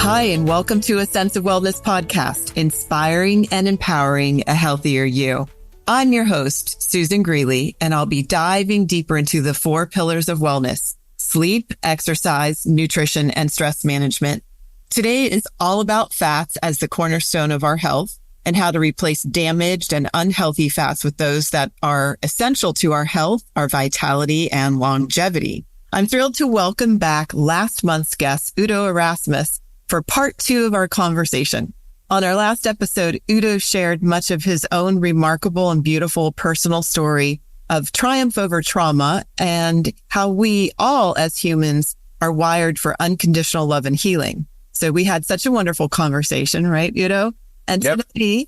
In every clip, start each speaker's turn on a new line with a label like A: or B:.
A: Hi, and welcome to A Sense of Wellness podcast, inspiring and empowering a healthier you. I'm your host, Susan Greeley, and I'll be diving deeper into the 4 pillars of wellness: sleep, exercise, nutrition, and stress management. Today is all about fats as the cornerstone of our health and how to replace damaged and unhealthy fats with those that are essential to our health, our vitality, and longevity. I'm thrilled to welcome back last month's guest, Udo Erasmus, for part 2 of our conversation. On our last episode, Udo shared much of his own remarkable and beautiful personal story of triumph over trauma and how we all as humans are wired for unconditional love and healing. So we had such a wonderful conversation, right, Udo? And today,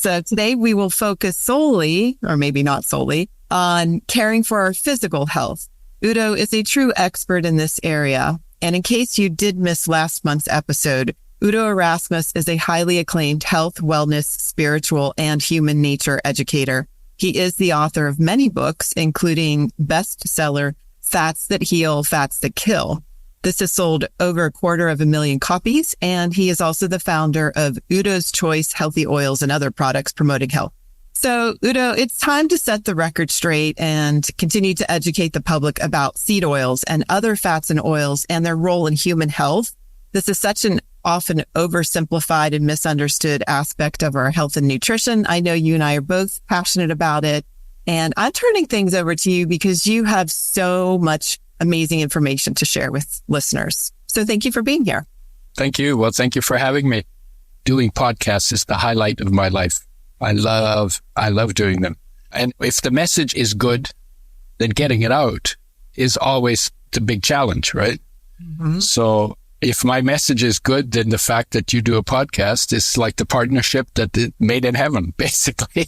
A: today we will focus solely, or maybe not solely, on caring for our physical health. Udo is a true expert in this area. And in case you did miss last month's episode, Udo Erasmus is a highly acclaimed health, wellness, spiritual, and human nature educator. He is the author of many books, including bestseller Fats That Heal, Fats That Kill. This has sold over 250,000 copies, and he is also the founder of Udo's Choice Healthy Oils and other products promoting health. So, Udo, it's time to set the record straight and continue to educate the public about seed oils and other fats and oils and their role in human health. This is such an often oversimplified and misunderstood aspect of our health and nutrition. I know you and I are both passionate about it, and I'm turning things over to you because you have so much amazing information to share with listeners. So thank you for being here.
B: Thank you. Well, thank you for having me. Doing podcasts is the highlight of my life. I love doing them. And if the message is good, then getting it out is always the big challenge, right? Mm-hmm. So if my message is good, then the fact that you do a podcast is like the partnership that it made in heaven, basically.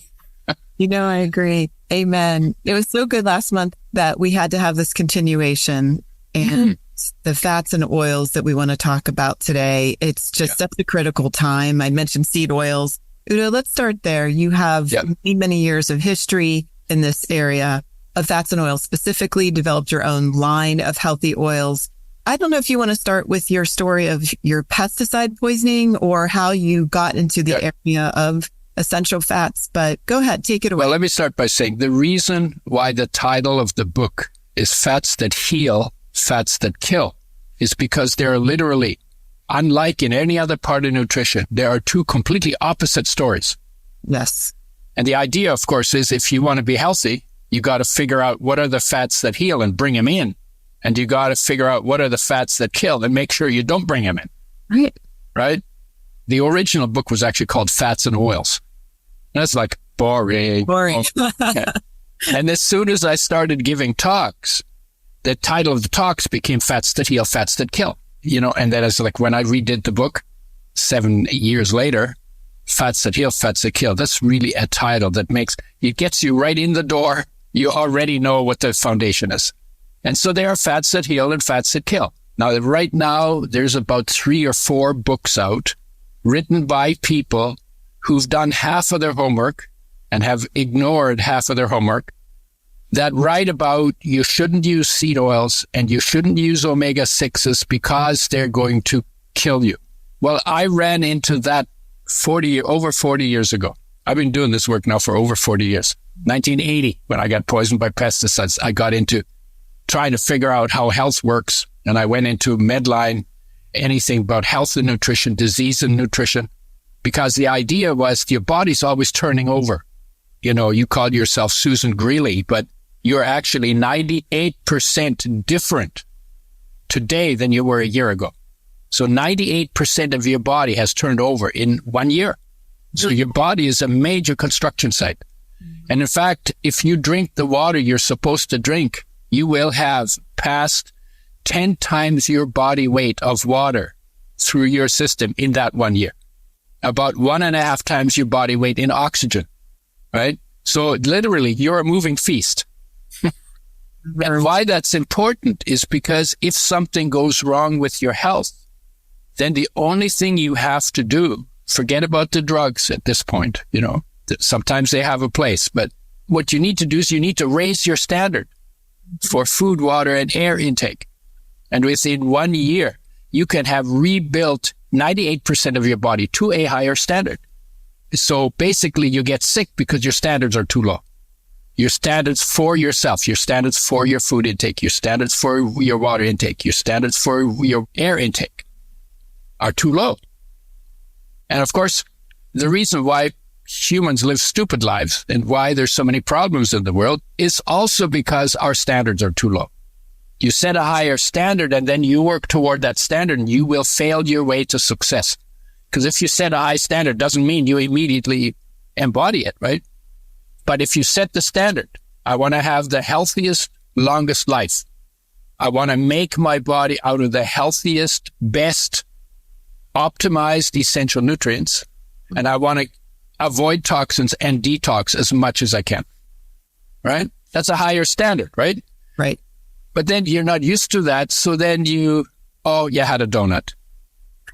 A: You know, I agree. Amen. It was so good last month that we had to have this continuation, and the fats and oils that we want to talk about today. It's just such a critical time. I mentioned seed oils. Udo, let's start there. You have many years of history in this area of fats and oils, specifically developed your own line of healthy oils. I don't know if you want to start with your story of your pesticide poisoning or how you got into the area of essential fats, but go ahead, take it away.
B: Well, let me start by saying the reason why the title of the book is Fats That Heal, Fats That Kill is because there are literally, unlike in any other part of nutrition, there are 2 completely opposite stories.
A: Yes.
B: And the idea, of course, is if you want to be healthy, you got to figure out what are the fats that heal and bring them in. And you got to figure out what are the fats that kill and make sure you don't bring them in. Right? The original book was actually called Fats and Oils. That's like boring. And as soon as I started giving talks, the title of the talks became Fats That Heal, Fats That Kill. You know, and that is like when I redid the book 7 years later, Fats That Heal, Fats That Kill. That's really a title that it gets you right in the door. You already know what the foundation is. And so there are fats that heal and fats that kill. Now, right now, there's about 3 or 4 books out written by people who've done half of their homework and have ignored half of their homework that write about you shouldn't use seed oils and you shouldn't use omega-6s because they're going to kill you. Well, I ran into that over 40 years ago. I've been doing this work now for over 40 years. 1980, when I got poisoned by pesticides, I got into trying to figure out how health works. And I went into Medline, anything about health and nutrition, disease and nutrition, because the idea was your body's always turning over. You know, you call yourself Susan Greeley, but you're actually 98% different today than you were a year ago. So 98% of your body has turned over in 1 year. So your body is a major construction site. And in fact, if you drink the water you're supposed to drink, you will have passed 10 times your body weight of water through your system in that 1 year. About 1.5 times your body weight in oxygen, right? So literally, you're a moving feast. And why that's important is because if something goes wrong with your health, then the only thing you have to do, forget about the drugs at this point, you know, sometimes they have a place, but what you need to do is you need to raise your standard for food, water, and air intake. And within 1 year, you can have rebuilt 98% of your body to a higher standard. So basically you get sick because your standards are too low. Your standards for yourself, your standards for your food intake, your standards for your water intake, your standards for your air intake are too low. And of course, the reason why humans live stupid lives and why there's so many problems in the world is also because our standards are too low. You set a higher standard and then you work toward that standard and you will fail your way to success. Because if you set a high standard, doesn't mean you immediately embody it, right? But if you set the standard, I want to have the healthiest, longest life. I want to make my body out of the healthiest, best, optimized essential nutrients. And I want to avoid toxins and detox as much as I can, right? That's a higher standard, right?
A: Right.
B: But then you're not used to that. So then you had a donut.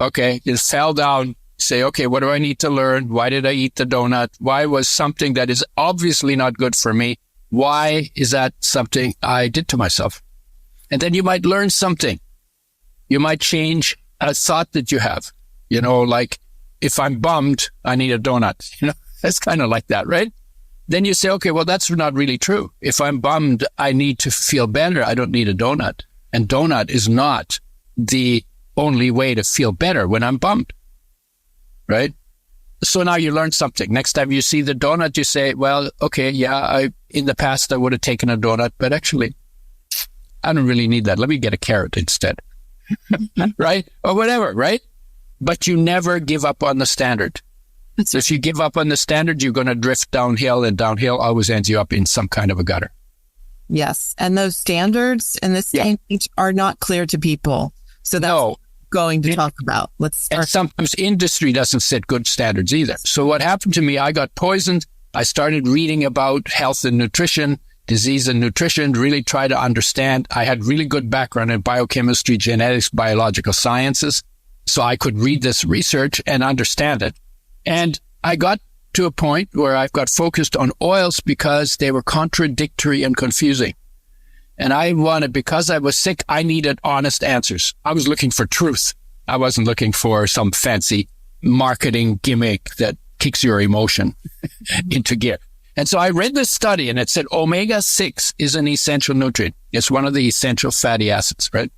B: Okay. You fell down, say, okay, what do I need to learn? Why did I eat the donut? Why was something that is obviously not good for me? Why is that something I did to myself? And then you might learn something. You might change a thought that you have, like if I'm bummed, I need a donut. That's kind of like that, right? Then you say, okay, well, that's not really true. If I'm bummed, I need to feel better. I don't need a donut. And donut is not the only way to feel better when I'm bummed, right? So now you learn something. Next time you see the donut, you say, well, okay, yeah, in the past I would have taken a donut, but actually I don't really need that. Let me get a carrot instead, right? Or whatever, right? But you never give up on the standard. So if you give up on the standard, you're going to drift downhill, and downhill always ends you up in some kind of a gutter.
A: Yes. And those standards in this day and age are not clear to people. So that's what we're going to talk about. And
B: sometimes industry doesn't set good standards either. So what happened to me, I got poisoned. I started reading about health and nutrition, disease and nutrition, really try to understand. I had really good background in biochemistry, genetics, biological sciences. So I could read this research and understand it. And I got to a point where I've got focused on oils because they were contradictory and confusing. And because I was sick, I needed honest answers. I was looking for truth. I wasn't looking for some fancy marketing gimmick that kicks your emotion into gear. And so I read this study and it said omega-6 is an essential nutrient. It's one of the essential fatty acids, right?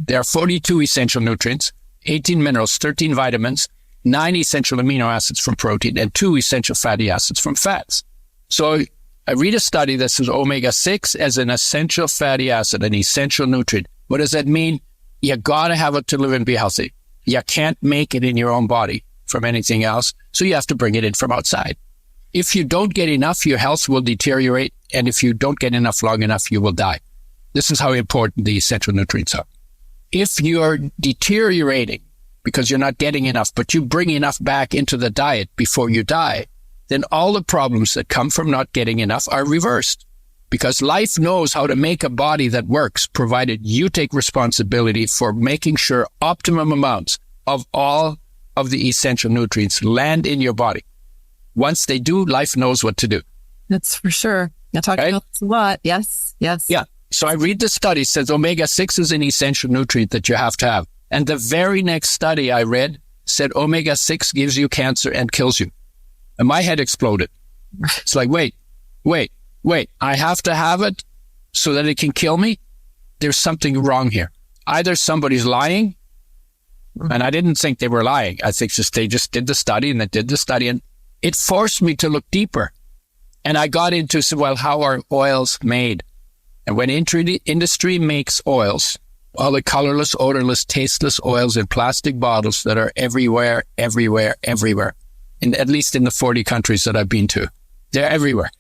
B: There are 42 essential nutrients, 18 minerals, 13 vitamins, 9 essential amino acids from protein, and 2 essential fatty acids from fats. So I read a study that says omega-6 as an essential fatty acid, an essential nutrient. What does that mean? You got to have it to live and be healthy. You can't make it in your own body from anything else, so you have to bring it in from outside. If you don't get enough, your health will deteriorate, and if you don't get enough long enough, you will die. This is how important the essential nutrients are. If you're deteriorating because you're not getting enough, but you bring enough back into the diet before you die, then all the problems that come from not getting enough are reversed. Because life knows how to make a body that works, provided you take responsibility for making sure optimum amounts of all of the essential nutrients land in your body. Once they do, life knows what to do.
A: That's for sure. I talk about this a lot. Yes.
B: Yeah. So I read the study, says omega-6 is an essential nutrient that you have to have. And the very next study I read said omega-6 gives you cancer and kills you. And my head exploded. It's like, wait. I have to have it so that it can kill me? There's something wrong here. Either somebody's lying, and I didn't think they were lying. I think they just did the study, and they did the study, and it forced me to look deeper. And I got into, how are oils made? And when industry makes oils, all the colorless, odorless, tasteless oils in plastic bottles that are everywhere, at least in the 40 countries that I've been to, they're everywhere.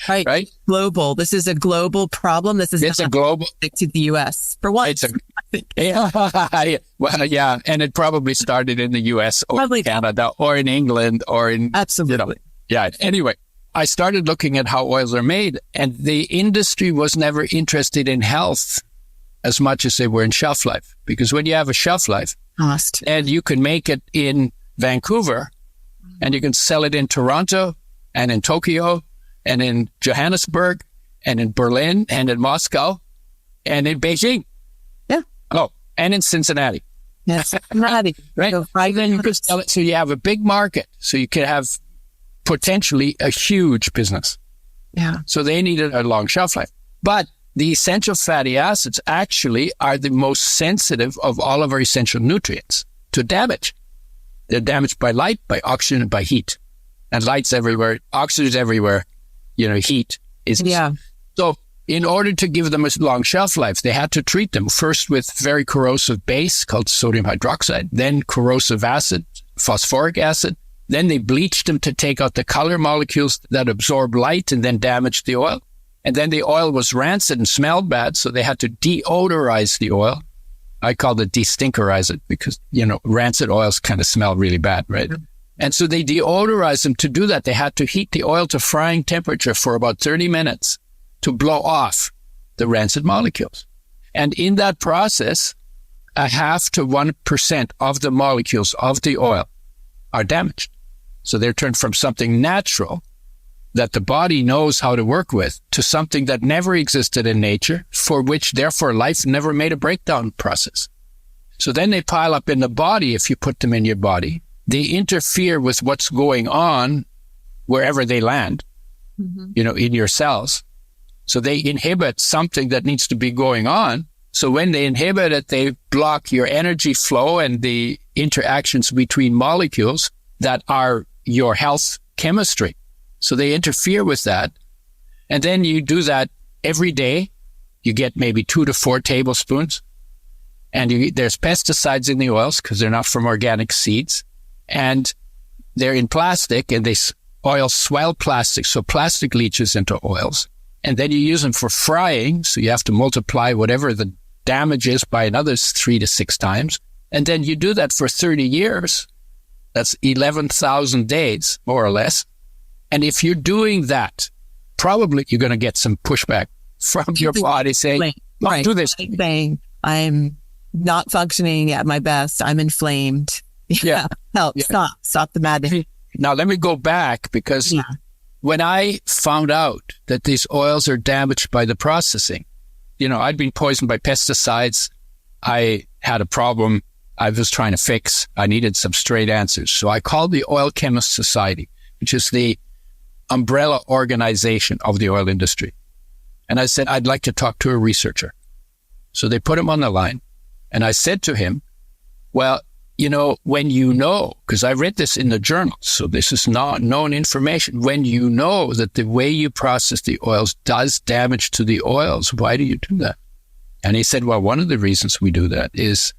B: Right?
A: Global. This is a global problem. It's a global to the U.S. for once.
B: Yeah. And it probably started in the U.S. or probably Canada or in England or in...
A: Absolutely.
B: Yeah. Anyway, I started looking at how oils are made, and the industry was never interested in health as much as they were in shelf life. Because when you have a shelf life, and you can make it in Vancouver, and you can sell it in Toronto and in Tokyo and in Johannesburg and in Berlin and in Moscow and in Beijing.
A: Yeah.
B: Oh, and in Cincinnati.
A: Yes. Right.
B: So then you could sell it. So you have a big market. So you could have potentially a huge business.
A: Yeah.
B: So they needed a long shelf life. But the essential fatty acids actually are the most sensitive of all of our essential nutrients to damage. They're damaged by light, by oxygen, and by heat. And light's everywhere, oxygen's everywhere, heat is.
A: Yeah.
B: So in order to give them a long shelf life, they had to treat them first with very corrosive base called sodium hydroxide, then corrosive acid, phosphoric acid. Then they bleached them to take out the color molecules that absorb light and then damage the oil. And then the oil was rancid and smelled bad, so they had to deodorize the oil. I called it de-stinkerize it because, rancid oils kind of smell really bad, right? Mm-hmm. And so they deodorized them. To do that, they had to heat the oil to frying temperature for about 30 minutes to blow off the rancid molecules. And in that process, 0.5 to 1% of the molecules of the oil are damaged. So they're turned from something natural that the body knows how to work with to something that never existed in nature, for which, therefore, life never made a breakdown process. So then they pile up in the body. If you put them in your body, they interfere with what's going on wherever they land, in your cells. So they inhibit something that needs to be going on. So when they inhibit it, they block your energy flow and the interactions between molecules that are your health chemistry. So they interfere with that. And then you do that every day. You get maybe 2 to 4 tablespoons. And there's pesticides in the oils because they're not from organic seeds. And they're in plastic, and oils swell plastic. So plastic leaches into oils. And then you use them for frying. So you have to multiply whatever the damage is by another 3 to 6 times. And then you do that for 30 years. That's 11,000 days, more or less. And if you're doing that, probably you're going to get some pushback from your body saying, don't do this.
A: Saying, I'm not functioning at my best. I'm inflamed.
B: Yeah.
A: Help. Yeah. Stop the madness.
B: Now, let me go back because when I found out that these oils are damaged by the processing, I'd been poisoned by pesticides. I had a problem I was trying to fix. I needed some straight answers. So I called the Oil Chemist Society, which is the umbrella organization of the oil industry. And I said, I'd like to talk to a researcher. So they put him on the line. And I said to him, well, when because I read this in the journal, so this is not known information. When you know that the way you process the oils does damage to the oils, why do you do that? And he said, well, one of the reasons we do that is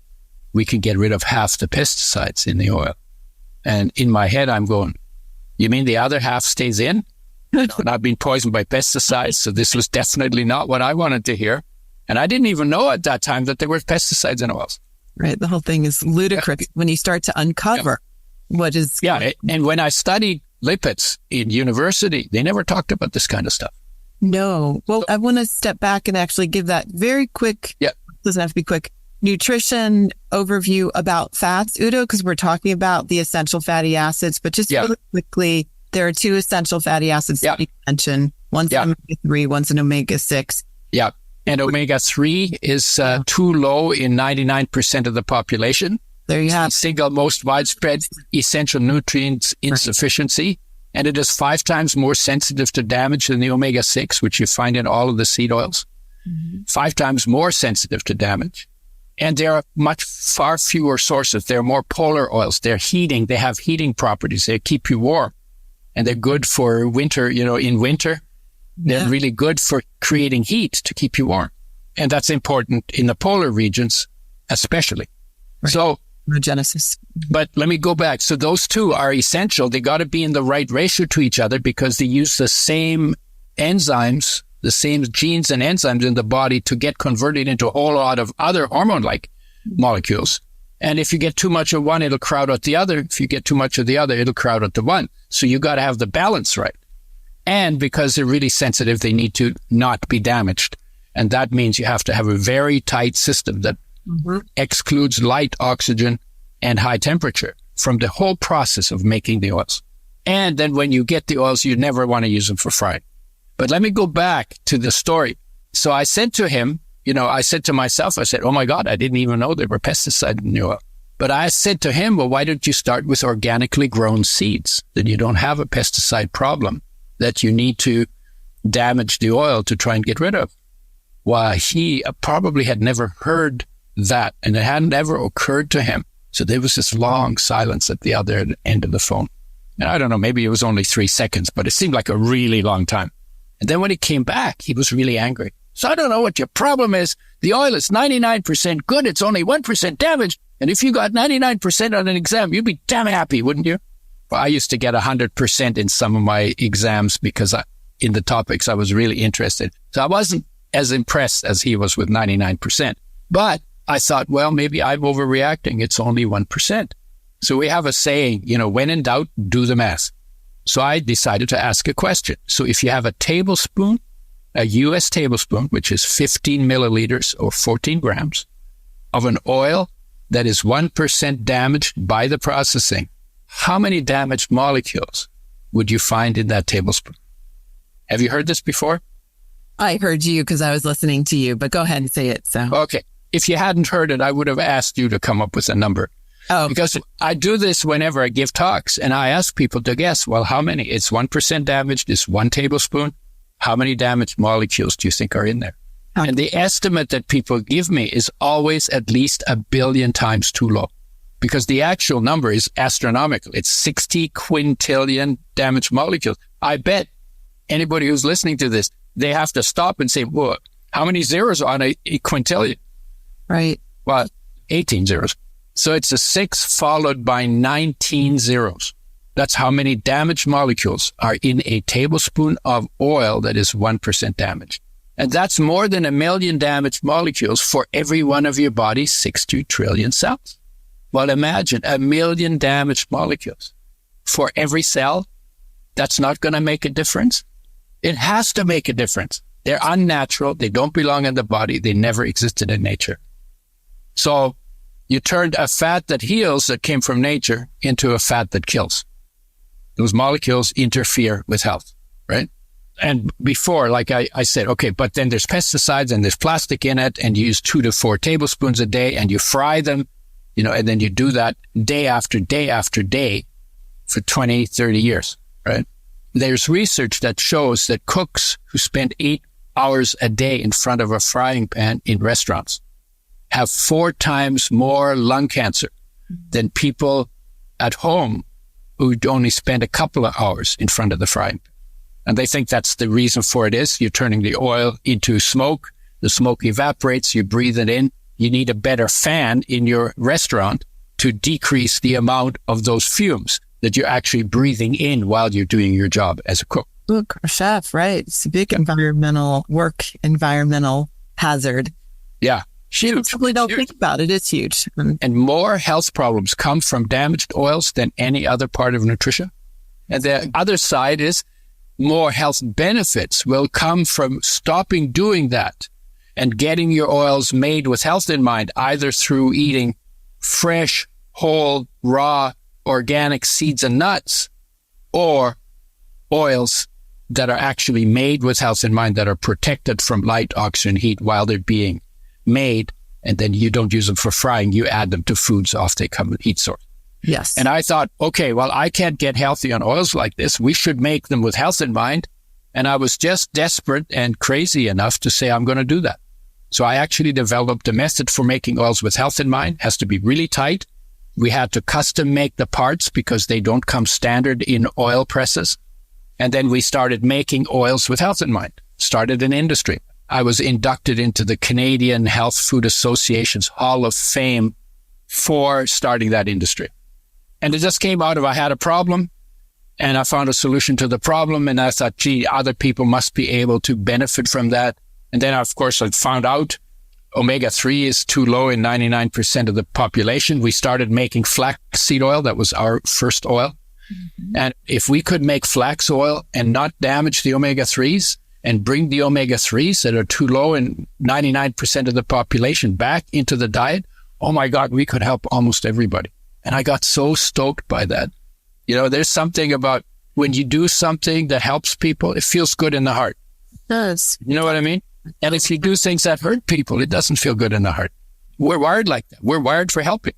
B: we can get rid of half the pesticides in the oil. And in my head, I'm going, you mean the other half stays in? And I've been poisoned by pesticides, so this was definitely not what I wanted to hear. And I didn't even know at that time that there were pesticides in oils.
A: Right. The whole thing is ludicrous when you start to uncover what is.
B: Yeah. And when I studied lipids in university, they never talked about this kind of stuff.
A: No. Well, I want to step back and actually give that very quick, doesn't have to be quick, nutrition overview about fats, Udo, because we're talking about the essential fatty acids, but just really quickly, there are 2 essential fatty acids that you mentioned. One's omega-3, one's an omega-6.
B: Yeah. And omega-3 is too low in 99% of the population.
A: There you have
B: the single most widespread essential nutrients insufficiency. Right. And it is 5 times more sensitive to damage than the omega-6, which you find in all of the seed oils. 5 times more sensitive to damage. And there are far fewer sources. They're more polar oils. They're heating. They have heating properties. They keep you warm. And they're good for winter, in winter. They're really good for creating heat to keep you warm. And that's important in the polar regions, especially.
A: Right.
B: So,
A: Genesis.
B: But let me go back. So those 2 are essential. They got to be in the right ratio to each other because they use the same enzymes, the same genes and enzymes in the body to get converted into a whole lot of other hormone-like molecules. And if you get too much of one, it'll crowd out the other. If you get too much of the other, it'll crowd out the one. So you got to have the balance right. And because they're really sensitive, they need to not be damaged. And that means you have to have a very tight system that excludes light, oxygen, and high temperature from the whole process of making the oils. And then when you get the oils, you never want to use them for frying. But let me go back to the story. So I said to him, I said to myself, oh my God, I didn't even know there were pesticides in the oil. But I said to him, well, why don't you start with organically grown seeds? Then you don't have a pesticide problem that you need to damage the oil to try and get rid of. Well, he probably had never heard that, and it hadn't ever occurred to him. So there was this long silence at the other end of the phone. And I don't know, maybe it was only 3 seconds, but it seemed like a really long time. And then when he came back, he was really angry. So I don't know what your problem is. The oil is 99% good. It's only 1% damaged. And if you got 99% on an exam, you'd be damn happy, wouldn't you? Well, I used to get 100% in some of my exams because in the topics I was really interested. So I wasn't as impressed as he was with 99%. But I thought, well, maybe I'm overreacting. It's only 1%. So we have a saying, when in doubt, do the math. So I decided to ask a question. So if you have a tablespoon, a U.S. tablespoon, which is 15 milliliters or 14 grams of an oil that is 1% damaged by the processing, how many damaged molecules would you find in that tablespoon? Have you heard this before?
A: I heard you because I was listening to you, but go ahead and say it. So
B: okay. If you hadn't heard it, I would have asked you to come up with a number. Oh. Because I do this whenever I give talks, and I ask people to guess, well, how many? It's 1% damaged, it's 1 tablespoon. How many damaged molecules do you think are in there? Okay. And the estimate that people give me is always at least 1 billion times too low, because the actual number is astronomical. It's 60 quintillion damaged molecules. I bet anybody who's listening to this, they have to stop and say, well, how many zeros on a quintillion?
A: Right.
B: Well, 18 zeros. So it's a 6 followed by 19 zeros. That's how many damaged molecules are in a tablespoon of oil that is 1% damaged. And that's more than 1 million damaged molecules for every one of your body's 60 trillion cells. Well, imagine 1 million damaged molecules for every cell. That's not going to make a difference. It has to make a difference. They're unnatural. They don't belong in the body. They never existed in nature. So you turned a fat that heals that came from nature into a fat that kills. Those molecules interfere with health, right? And before, like I said, okay, but then there's pesticides and there's plastic in it, and you use 2 to 4 tablespoons a day and you fry them, and then you do that day after day after day for 20, 30 years, right? There's research that shows that cooks who spend 8 hours a day in front of a frying pan in restaurants have 4 times more lung cancer than people at home who only spend a couple of hours in front of the frying pan. And they think that's the reason for it is you're turning the oil into smoke. The smoke evaporates. You breathe it in. You need a better fan in your restaurant to decrease the amount of those fumes that you're actually breathing in while you're doing your job as a cook.
A: Look, a chef, right? It's a big environmental hazard.
B: Yeah. Huge.
A: People don't think about it. It's huge.
B: And more health problems come from damaged oils than any other part of nutrition. And the other side is more health benefits will come from stopping doing that and getting your oils made with health in mind, either through eating fresh, whole, raw, organic seeds and nuts, or oils that are actually made with health in mind, that are protected from light, oxygen, heat while they're being made, and then you don't use them for frying. You add them to foods off they come with heat source.
A: Yes.
B: And I thought, okay, well, I can't get healthy on oils like this. We should make them with health in mind. And I was just desperate and crazy enough to say, I'm going to do that. So I actually developed a method for making oils with health in mind. It has to be really tight. We had to custom make the parts because they don't come standard in oil presses. And then we started making oils with health in mind. Started an industry. I was inducted into the Canadian Health Food Association's Hall of Fame for starting that industry. And it just came out of, I had a problem and I found a solution to the problem. And I thought, gee, other people must be able to benefit from that. And then, of course, I found out omega-3 is too low in 99% of the population. We started making flaxseed oil. That was our first oil. Mm-hmm. And if we could make flax oil and not damage the omega-3s and bring the omega-3s that are too low in 99% of the population back into the diet, oh my God, we could help almost everybody. And I got so stoked by that. There's something about when you do something that helps people, it feels good in the heart.
A: It does.
B: You know what I mean? And if you do things that hurt people, it doesn't feel good in the heart. We're wired like that. We're wired for helping.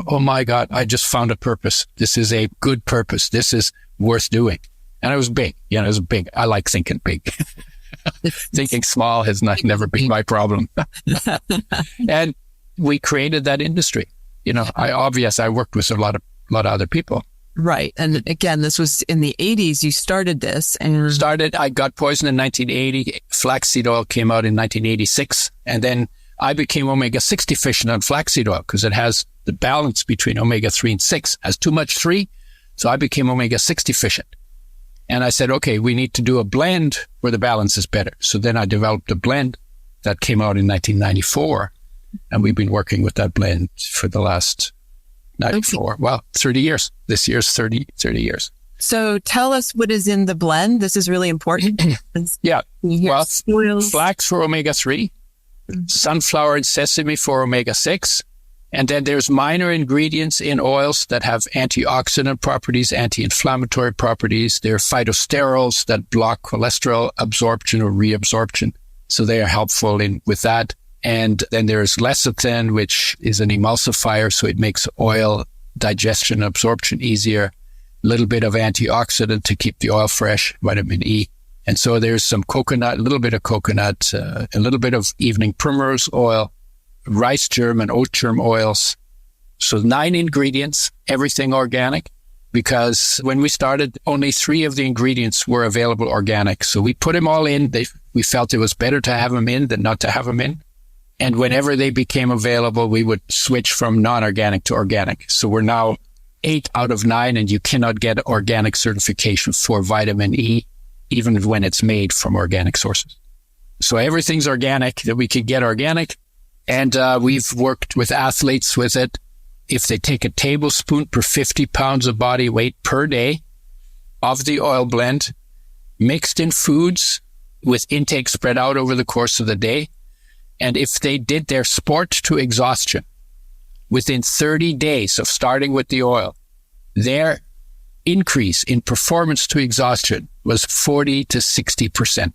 B: Oh my God, I just found a purpose. This is a good purpose. This is worth doing. And it was big. It was big. I like thinking big. Thinking small has never been my problem. And we created that industry. I worked with a lot of other people.
A: Right. And again, this was in the 80s. You started this and
B: I got poisoned in 1980. Flaxseed oil came out in 1986. And then I became omega-6 deficient on flaxseed oil because it has the balance between omega-3 and 6. Has too much 3. So I became omega-6 deficient. And I said, okay, we need to do a blend where the balance is better. So then I developed a blend that came out in 1994. And we've been working with that blend for the last 30 years. This year's 30 years.
A: So tell us what is in the blend. This is really important.
B: Yeah. Well, flax for omega-3, sunflower and sesame for omega-6. And then there's minor ingredients in oils that have antioxidant properties, anti-inflammatory properties. There are phytosterols that block cholesterol absorption or reabsorption. So they are helpful with that. And then there's lecithin, which is an emulsifier. So it makes oil digestion and absorption easier. A little bit of antioxidant to keep the oil fresh, vitamin E. And so there's some coconut, a little bit of coconut, a little bit of evening primrose oil, rice germ and oat germ oils. So 9 ingredients, everything organic, because when we started, only 3 of the ingredients were available organic. So we put them all in. We felt it was better to have them in than not to have them in. And whenever they became available, we would switch from non-organic to organic. So we're now 8 out of 9, and you cannot get organic certification for vitamin E, even when it's made from organic sources. So everything's organic that we can get organic. And we've worked with athletes with it. If they take a tablespoon per 50 pounds of body weight per day of the oil blend, mixed in foods with intake spread out over the course of the day, and if they did their sport to exhaustion within 30 days of starting with the oil, their increase in performance to exhaustion was 40 to 60%.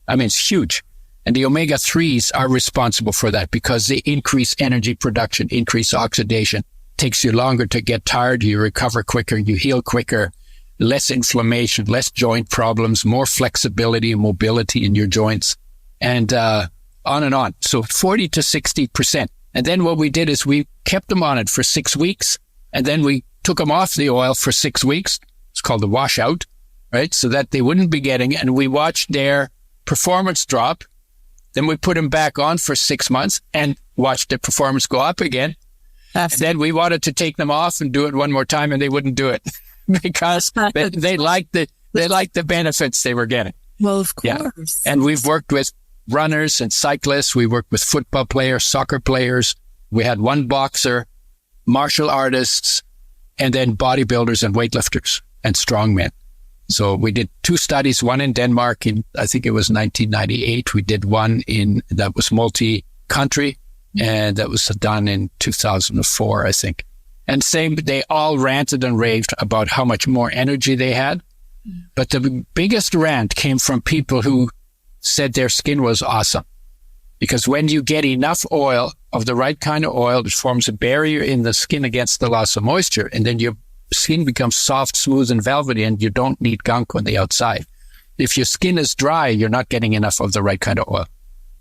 B: I mean, it's huge. And the omega-3s are responsible for that because they increase energy production, increase oxidation, takes you longer to get tired, you recover quicker, you heal quicker, less inflammation, less joint problems, more flexibility and mobility in your joints, and on and on. So 40 to 60%. And then what we did is we kept them on it for 6 weeks, and then we took them off the oil for 6 weeks. It's called the washout, right? So that they wouldn't be getting, and we watched their performance drop. Then we put them back on for 6 months and watched the performance go up again. And then we wanted to take them off and do it one more time, and they wouldn't do it because they liked the benefits they were getting.
A: Well, of course.
B: Yeah. And we've worked with runners and cyclists. We worked with football players, soccer players. We had one boxer, martial artists, and then bodybuilders and weightlifters and strongmen. So we did 2 studies, one in Denmark in, I think it was 1998. We did one that was multi-country, and that was done in 2004, I think. And they all ranted and raved about how much more energy they had. But the biggest rant came from people who said their skin was awesome. Because when you get enough oil, of the right kind of oil, it forms a barrier in the skin against the loss of moisture, and then your skin becomes soft, smooth, and velvety, and you don't need gunk on the outside. If your skin is dry, you're not getting enough of the right kind of oil.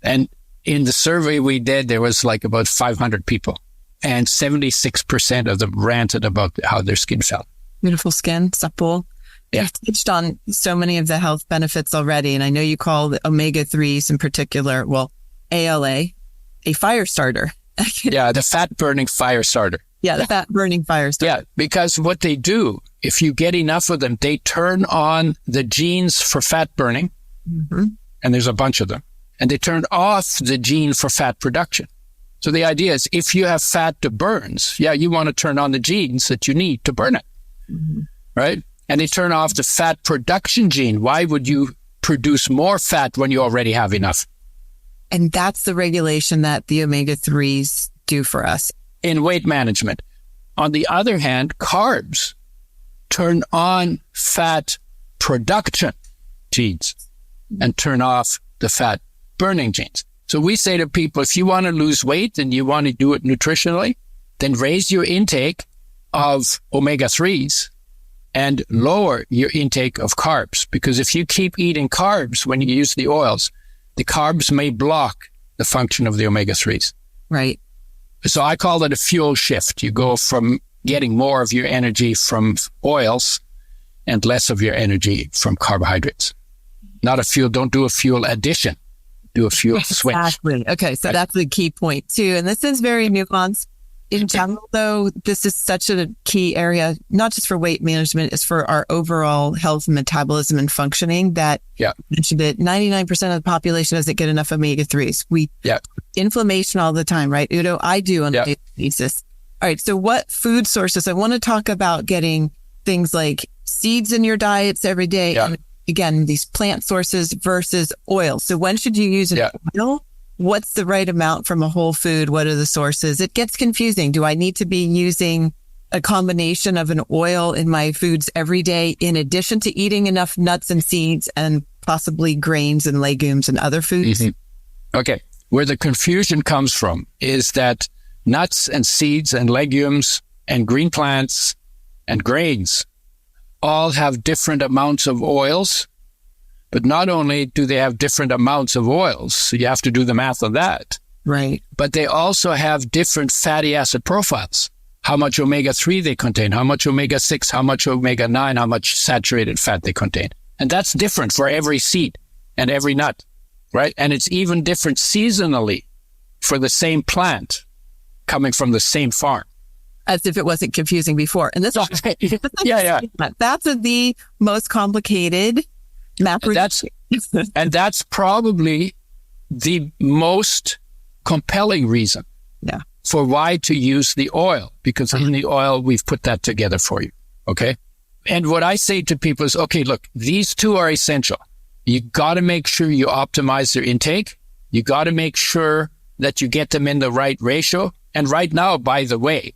B: And in the survey we did, there was like about 500 people, and 76% of them ranted about how their skin felt.
A: Beautiful skin, supple.
B: Yeah.
A: You've touched on so many of the health benefits already, and I know you call the omega-3s in particular, ALA, a fire starter.
B: Yeah, the fat-burning fire starter.
A: Yeah, the fat-burning fire starter.
B: Yeah, because what they do, if you get enough of them, they turn on the genes for fat burning, and there's a bunch of them, and they turn off the gene for fat production. So the idea is if you have fat that burns, you want to turn on the genes that you need to burn it, right? And they turn off the fat production gene. Why would you produce more fat when you already have enough?
A: And that's the regulation that the omega-3s do for us.
B: In weight management. On the other hand, carbs turn on fat production genes and turn off the fat burning genes. So we say to people, if you want to lose weight and you want to do it nutritionally, then raise your intake of omega-3s and lower your intake of carbs. Because if you keep eating carbs when you use the oils, the carbs may block the function of the omega-3s.
A: Right.
B: So I call it a fuel shift. You go from getting more of your energy from oils and less of your energy from carbohydrates. Not a fuel, don't do a fuel addition. Do a fuel switch.
A: Exactly. Okay. So that's the key point too. And this is very nuanced. In general, though, this is such a key area, not just for weight management, it's for our overall health, metabolism, and functioning that mentioned it. 99% of the population doesn't get enough omega-3s. Inflammation all the time, right, Udo? I do on a daily basis. All right. So what food sources? I want to talk about getting things like seeds in your diets every day.
B: Yeah.
A: And again, these plant sources versus oil. So when should you use an oil? What's the right amount from a whole food? What are the sources? It gets confusing. Do I need to be using a combination of an oil in my foods every day in addition to eating enough nuts and seeds and possibly grains and legumes and other foods?
B: Mm-hmm. Okay. Where the confusion comes from is that nuts and seeds and legumes and green plants and grains all have different amounts of oils. But not only do they have different amounts of oils, so you have to do the math on that.
A: Right.
B: But they also have different fatty acid profiles. How much omega-3 they contain, how much omega-6, how much omega-9, how much saturated fat they contain. And that's different for every seed and every nut, right? And it's even different seasonally for the same plant coming from the same farm.
A: As if it wasn't confusing before. And this
B: that's
A: the most complicated
B: and that's probably the most compelling reason for why to use the oil, because in the oil, we've put that together for you. Okay. And what I say to people is, okay, look, these two are essential. You got to make sure you optimize their intake. You got to make sure that you get them in the right ratio. And right now, by the way,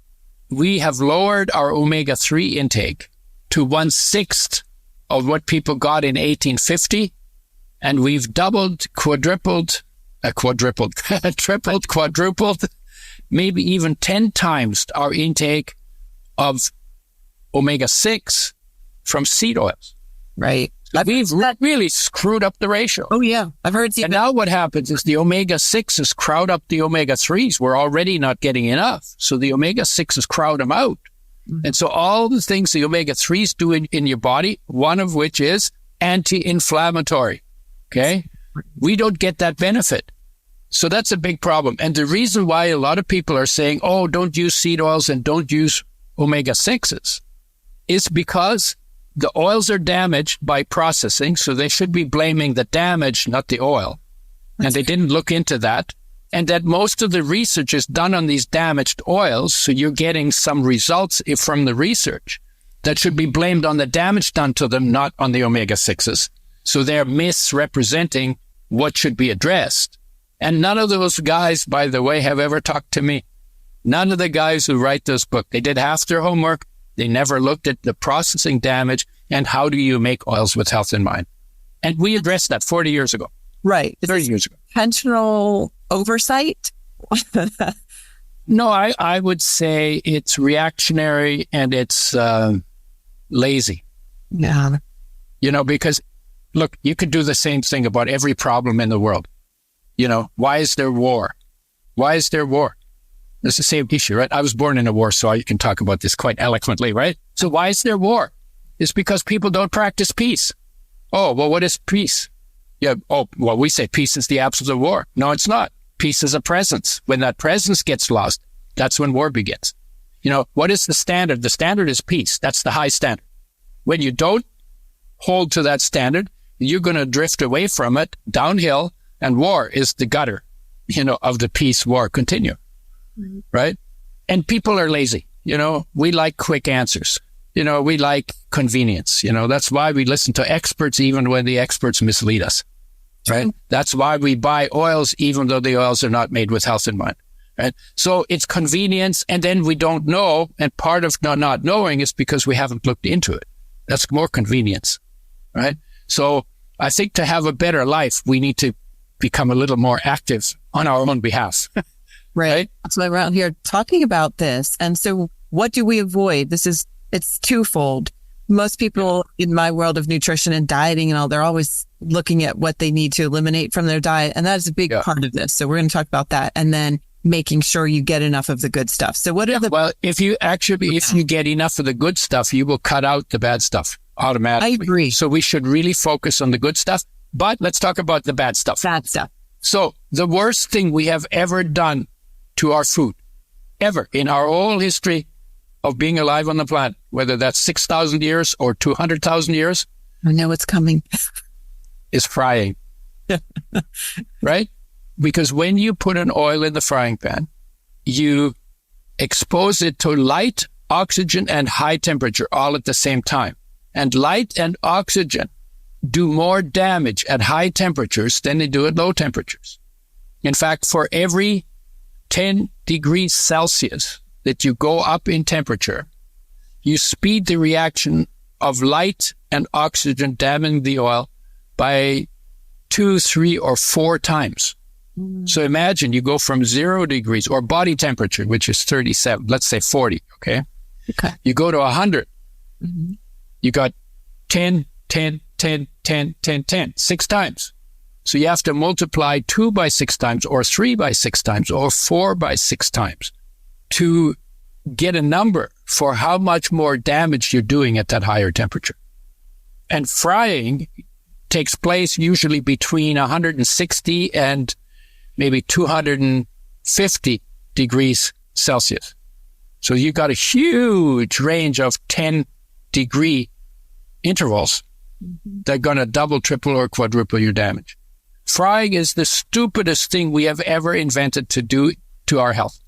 B: we have lowered our omega-3 intake to 1/6 of what people got in 1850. And we've doubled, tripled, quadrupled, maybe even 10 times our intake of omega-6 from seed oils.
A: Right.
B: We've really screwed up the ratio.
A: Oh, yeah. I've heard.
B: And now what happens is the omega-6s crowd up the omega-3s. We're already not getting enough. So the omega-6s crowd them out. And so all the things the omega-3s do in your body, one of which is anti-inflammatory. Okay? We don't get that benefit. So that's a big problem. And the reason why a lot of people are saying, oh, don't use seed oils and don't use omega-6s is because the oils are damaged by processing. So they should be blaming the damage, not the oil. And they didn't look into that. And that most of the research is done on these damaged oils. So you're getting some results from the research that should be blamed on the damage done to them, not on the omega-6s. So they're misrepresenting what should be addressed. And none of those guys, by the way, have ever talked to me. None of the guys who write this book, they did half their homework. They never looked at the processing damage and how do you make oils with health in mind. And we addressed that 40 years ago.
A: Right.
B: 30 years ago.
A: Intentional oversight?
B: No, I would say it's reactionary and it's lazy.
A: Yeah.
B: You know, because, look, you could do the same thing about every problem in the world. You know, why is there war? Why is there war? It's the same issue, right? I was born in a war, so I can talk about this quite eloquently, right? So why is there war? It's because people don't practice peace. Oh, well, what is peace? Yeah. Oh, well, we say peace is the absence of war. No, it's not. Peace is a presence. When that presence gets lost, that's when war begins. You know, what is the standard? The standard is peace. That's the high standard. When you don't hold to that standard, you're going to drift away from it downhill, and war is the gutter, you know, of the peace-war continuum, right? And people are lazy. You know, we like quick answers. You know, we like convenience. You know, that's why we listen to experts even when the experts mislead us, right? That's why we buy oils even though the oils are not made with health in mind, right? So it's convenience, and then we don't know, and part of not knowing is because we haven't looked into it. That's more convenience, right? So I think to have a better life, we need to become a little more active on our own behalf, right?
A: So I'm around here talking about this. And so what do we avoid? It's twofold. Most people in my world of nutrition and dieting and all, they're always looking at what they need to eliminate from their diet. And that is a big part of this. So we're going to talk about that. And then making sure you get enough of the good stuff. So what are
B: well, if you get enough of the good stuff, you will cut out the bad stuff automatically.
A: I agree.
B: So we should really focus on the good stuff. But let's talk about the bad stuff.
A: Bad stuff.
B: So the worst thing we have ever done to our food, ever in our whole history of being alive on the planet, whether that's 6,000 years or 200,000 years.
A: I know it's coming.
B: Is frying. Right? Because when you put an oil in the frying pan, you expose it to light, oxygen, and high temperature all at the same time. And light and oxygen do more damage at high temperatures than they do at low temperatures. In fact, for every 10 degrees Celsius that you go up in temperature, you speed the reaction of light and oxygen damaging the oil by 2, 3, or 4 times. So imagine you go from 0 degrees or body temperature, which is 37, let's say 40, okay? You go to 100. You got 10, 10, 10, 10, 10, 10, 6 times. So you have to multiply 2 by 6 times or 3 by 6 times or 4 by 6 times to get a number for how much more damage you're doing at that higher temperature. And frying takes place usually between 160 and maybe 250 degrees Celsius. So you got a huge range of 10-degree intervals that are going to double, triple, or quadruple your damage. Frying is the stupidest thing we have ever invented to do to our health.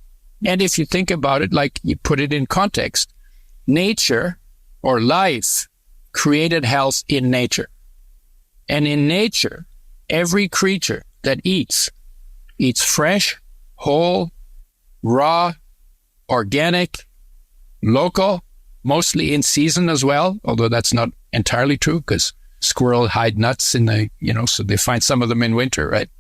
B: And if you think about it, like you put it in context, nature or life created health in nature. And in nature, every creature that eats fresh, whole, raw, organic, local, mostly in season as well, although that's not entirely true because squirrel hide nuts in the, so they find some of them in winter, right?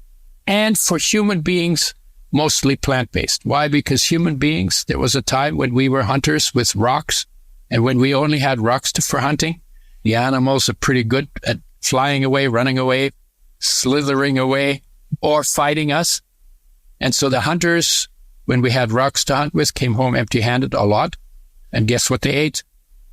B: And for human beings, mostly plant-based. Why? Because human beings, there was a time when we were hunters with rocks, and when we only had rocks for hunting, the animals are pretty good at flying away, running away, slithering away, or fighting us. And so the hunters, when we had rocks to hunt with, came home empty-handed a lot. And guess what they ate?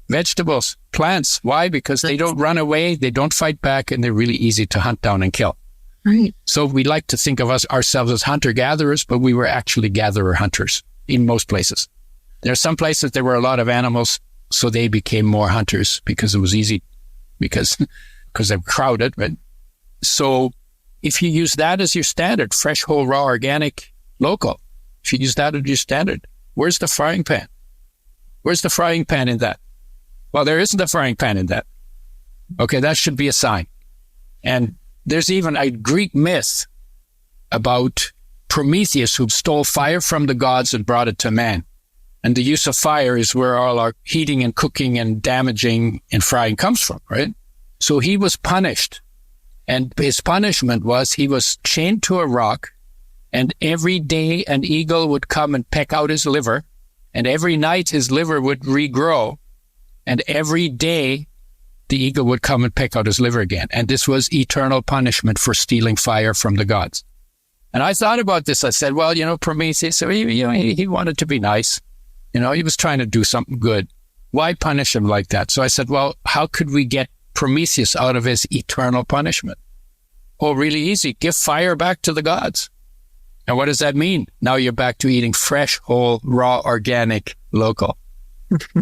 B: Vegetables, plants. Why? Because they don't run away, they don't fight back, and they're really easy to hunt down and kill.
A: Right.
B: So we like to think of ourselves as hunter-gatherers, but we were actually gatherer-hunters in most places. There are some places there were a lot of animals, so they became more hunters because it was easy, because they're crowded. Right? So if you use that as your standard, fresh, whole, raw, organic, local, if you use that as your standard, where's the frying pan? Where's the frying pan in that? Well, there isn't a frying pan in that. Okay, that should be a sign. And there's even a Greek myth about Prometheus who stole fire from the gods and brought it to man. And the use of fire is where all our heating and cooking and damaging and frying comes from, right? So he was punished. And his punishment was he was chained to a rock, and every day an eagle would come and peck out his liver, and every night his liver would regrow, and every day the eagle would come and peck out his liver again. And this was eternal punishment for stealing fire from the gods. And I thought about this. I said, well, Prometheus, he wanted to be nice. He was trying to do something good. Why punish him like that? So I said, well, how could we get Prometheus out of his eternal punishment? Oh, really easy. Give fire back to the gods. And what does that mean? Now you're back to eating fresh, whole, raw, organic, local.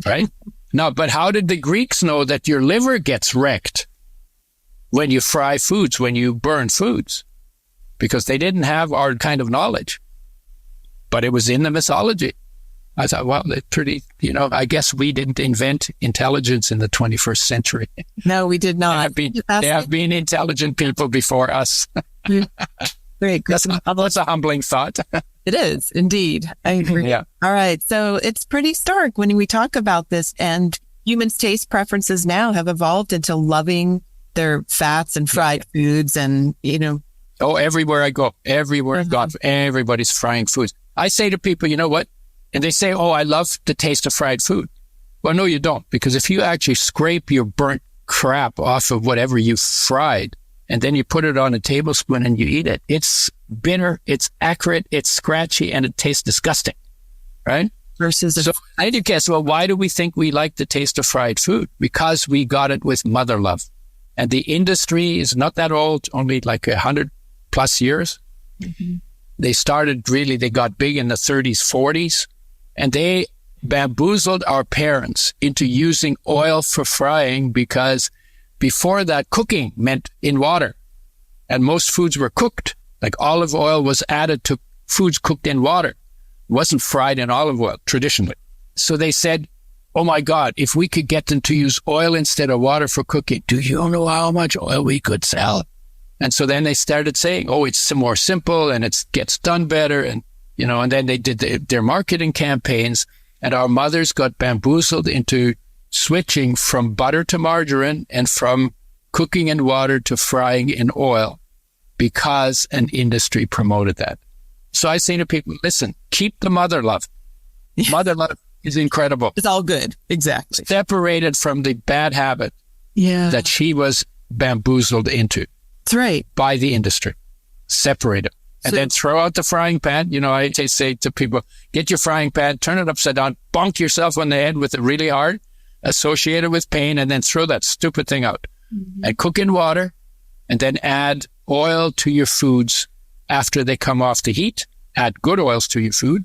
B: Right? Now, but how did the Greeks know that your liver gets wrecked when you fry foods, when you burn foods? Because they didn't have our kind of knowledge. But it was in the mythology. I thought, well, it's pretty, I guess we didn't invent intelligence in the 21st century.
A: No, we did not.
B: There have been intelligent people before us.
A: Very good.
B: That's a humbling thought.
A: It is, indeed. I agree.
B: Yeah.
A: All right. So it's pretty stark when we talk about this, and humans' taste preferences now have evolved into loving their fats and fried foods and,
B: Oh, everywhere I go, everybody's frying foods. I say to people, you know what? And they say, oh, I love the taste of fried food. Well, no, you don't. Because if you actually scrape your burnt crap off of whatever you fried, and then you put it on a tablespoon and you eat it, it's bitter, it's acrid, it's scratchy, and it tastes disgusting, right? So I do guess, well, why do we think we like the taste of fried food? Because we got it with mother love. And the industry is not that old, only like 100 plus years. Mm-hmm. They got big in the 30s, 40s, and they bamboozled our parents into using oil for frying, because before that, cooking meant in water, and most foods were cooked. Like olive oil was added to foods cooked in water. It wasn't fried in olive oil traditionally. So they said, oh my God, if we could get them to use oil instead of water for cooking, do you know how much oil we could sell? And so then they started saying, oh, it's more simple and it gets done better. And, and then they did their marketing campaigns, and our mothers got bamboozled into switching from butter to margarine and from cooking in water to frying in oil, because an industry promoted that. So I say to people, listen, keep the mother love. Mother love is incredible.
A: It's all good. Exactly.
B: Separated from the bad habit that she was bamboozled into.
A: That's right.
B: By the industry. Separate it. And then throw out the frying pan. I say to people, get your frying pan, turn it upside down, bonk yourself on the head with it really hard, associated with pain, and then throw that stupid thing out. Mm-hmm. And cook in water, and then add oil to your foods after they come off the heat. Add good oils to your food,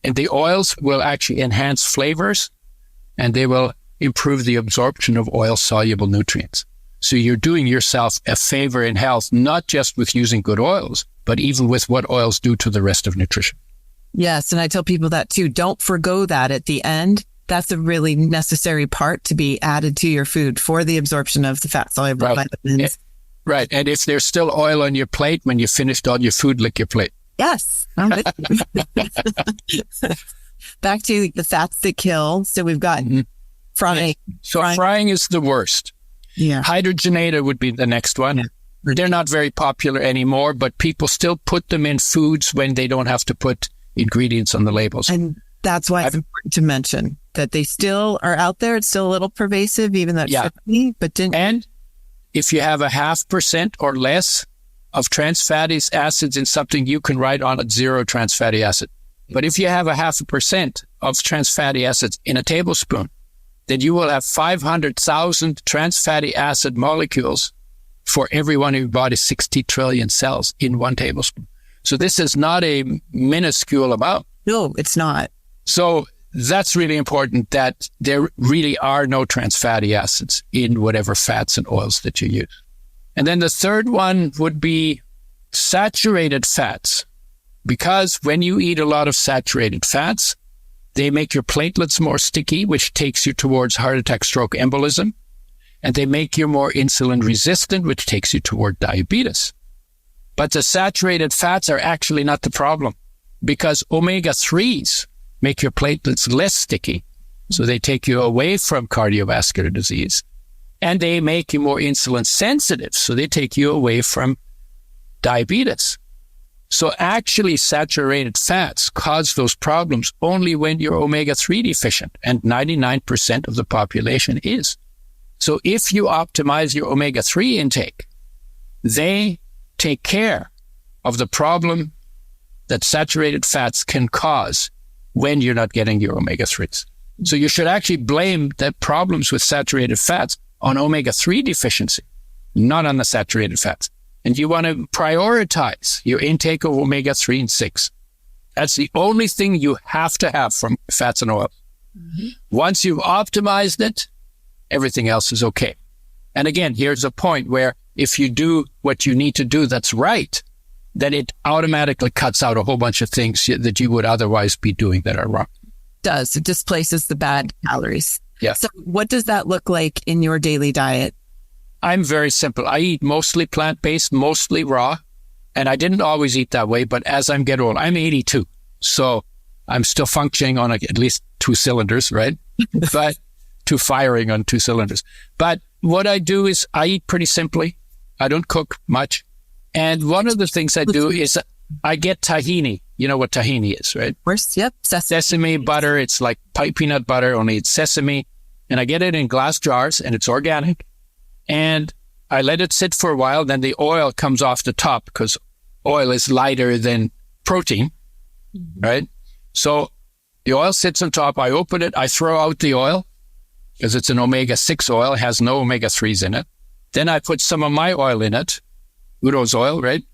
B: and the oils will actually enhance flavors, and they will improve the absorption of oil-soluble nutrients. So you're doing yourself a favor in health, not just with using good oils, but even with what oils do to the rest of nutrition.
A: Yes, and I tell people that too. Don't forgo that at the end. That's a really necessary part to be added to your food for the absorption of the fat-soluble vitamins.
B: Right. And if there's still oil on your plate, when you finished all your food, lick your plate.
A: Yes. Back to the fats that kill. So we've got frying.
B: So frying is the worst.
A: Yeah.
B: Hydrogenated would be the next one. Yeah. They're not very popular anymore, but people still put them in foods when they don't have to put ingredients on the labels.
A: And that's why it's important to mention that they still are out there. It's still a little pervasive, even though it should be, and if you have 0.5% or less of trans fatty acids in something, you can write on it 0 trans fatty acid. But if you have 0.5% of trans fatty acids in a tablespoon, then you will have 500,000 trans fatty acid molecules for every one of your body's 60 trillion cells in one tablespoon. So this is not a minuscule amount. No, it's not.
B: So that's really important, that there really are no trans fatty acids in whatever fats and oils that you use. And then the third one would be saturated fats, because when you eat a lot of saturated fats, they make your platelets more sticky, which takes you towards heart attack, stroke, embolism. And they make you more insulin resistant, which takes you toward diabetes. But the saturated fats are actually not the problem, because omega-3s make your platelets less sticky. So they take you away from cardiovascular disease. And they make you more insulin sensitive. So they take you away from diabetes. So actually saturated fats cause those problems only when you're omega-3 deficient. And 99% of the population is. So if you optimize your omega-3 intake, they take care of the problem that saturated fats can cause when you're not getting your omega-3s. So you should actually blame the problems with saturated fats on omega-3 deficiency, not on the saturated fats. And you want to prioritize your intake of omega-3 and 6. That's the only thing you have to have from fats and oils. Mm-hmm. Once you've optimized it, everything else is okay. And again, here's a point where if you do what you need to do that's right, then it automatically cuts out a whole bunch of things that you would otherwise be doing that are wrong.
A: It displaces the bad calories.
B: Yeah.
A: So what does that look like in your daily diet?
B: I'm very simple. I eat mostly plant-based, mostly raw. And I didn't always eat that way, but as I'm getting old, I'm 82. So I'm still functioning on at least 2 cylinders, right? But firing on 2 cylinders. But what I do is I eat pretty simply. I don't cook much. And one of the things I do is I get tahini. You know what tahini is, right?
A: Of course, yep.
B: Sesame butter. It's like peanut butter, only it's sesame. And I get it in glass jars, and it's organic. And I let it sit for a while. Then the oil comes off the top because oil is lighter than protein, right? So the oil sits on top. I open it. I throw out the oil because it's an omega-6 oil. It has no omega-3s in it. Then I put some of my oil in it, Udo's oil, right?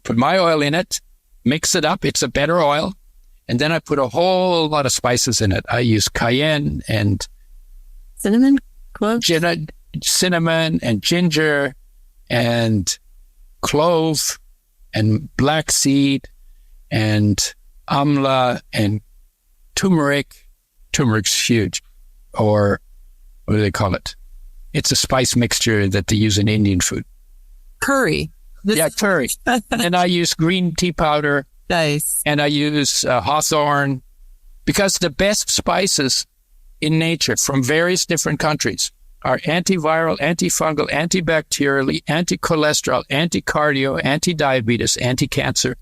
B: Put my oil in it, mix it up. It's a better oil. And then I put a whole lot of spices in it. I use cayenne and
A: cinnamon,
B: cinnamon and ginger and clove and black seed and amla and turmeric. Turmeric's huge. Or what do they call it? It's a spice mixture that they use in Indian food.
A: Curry.
B: Curry. And I use green tea powder.
A: Nice.
B: And I use hawthorn, because the best spices in nature from various different countries are antiviral, antifungal, antibacterial, anti-cholesterol, anti-cardio, anti-diabetes, anti-cancer,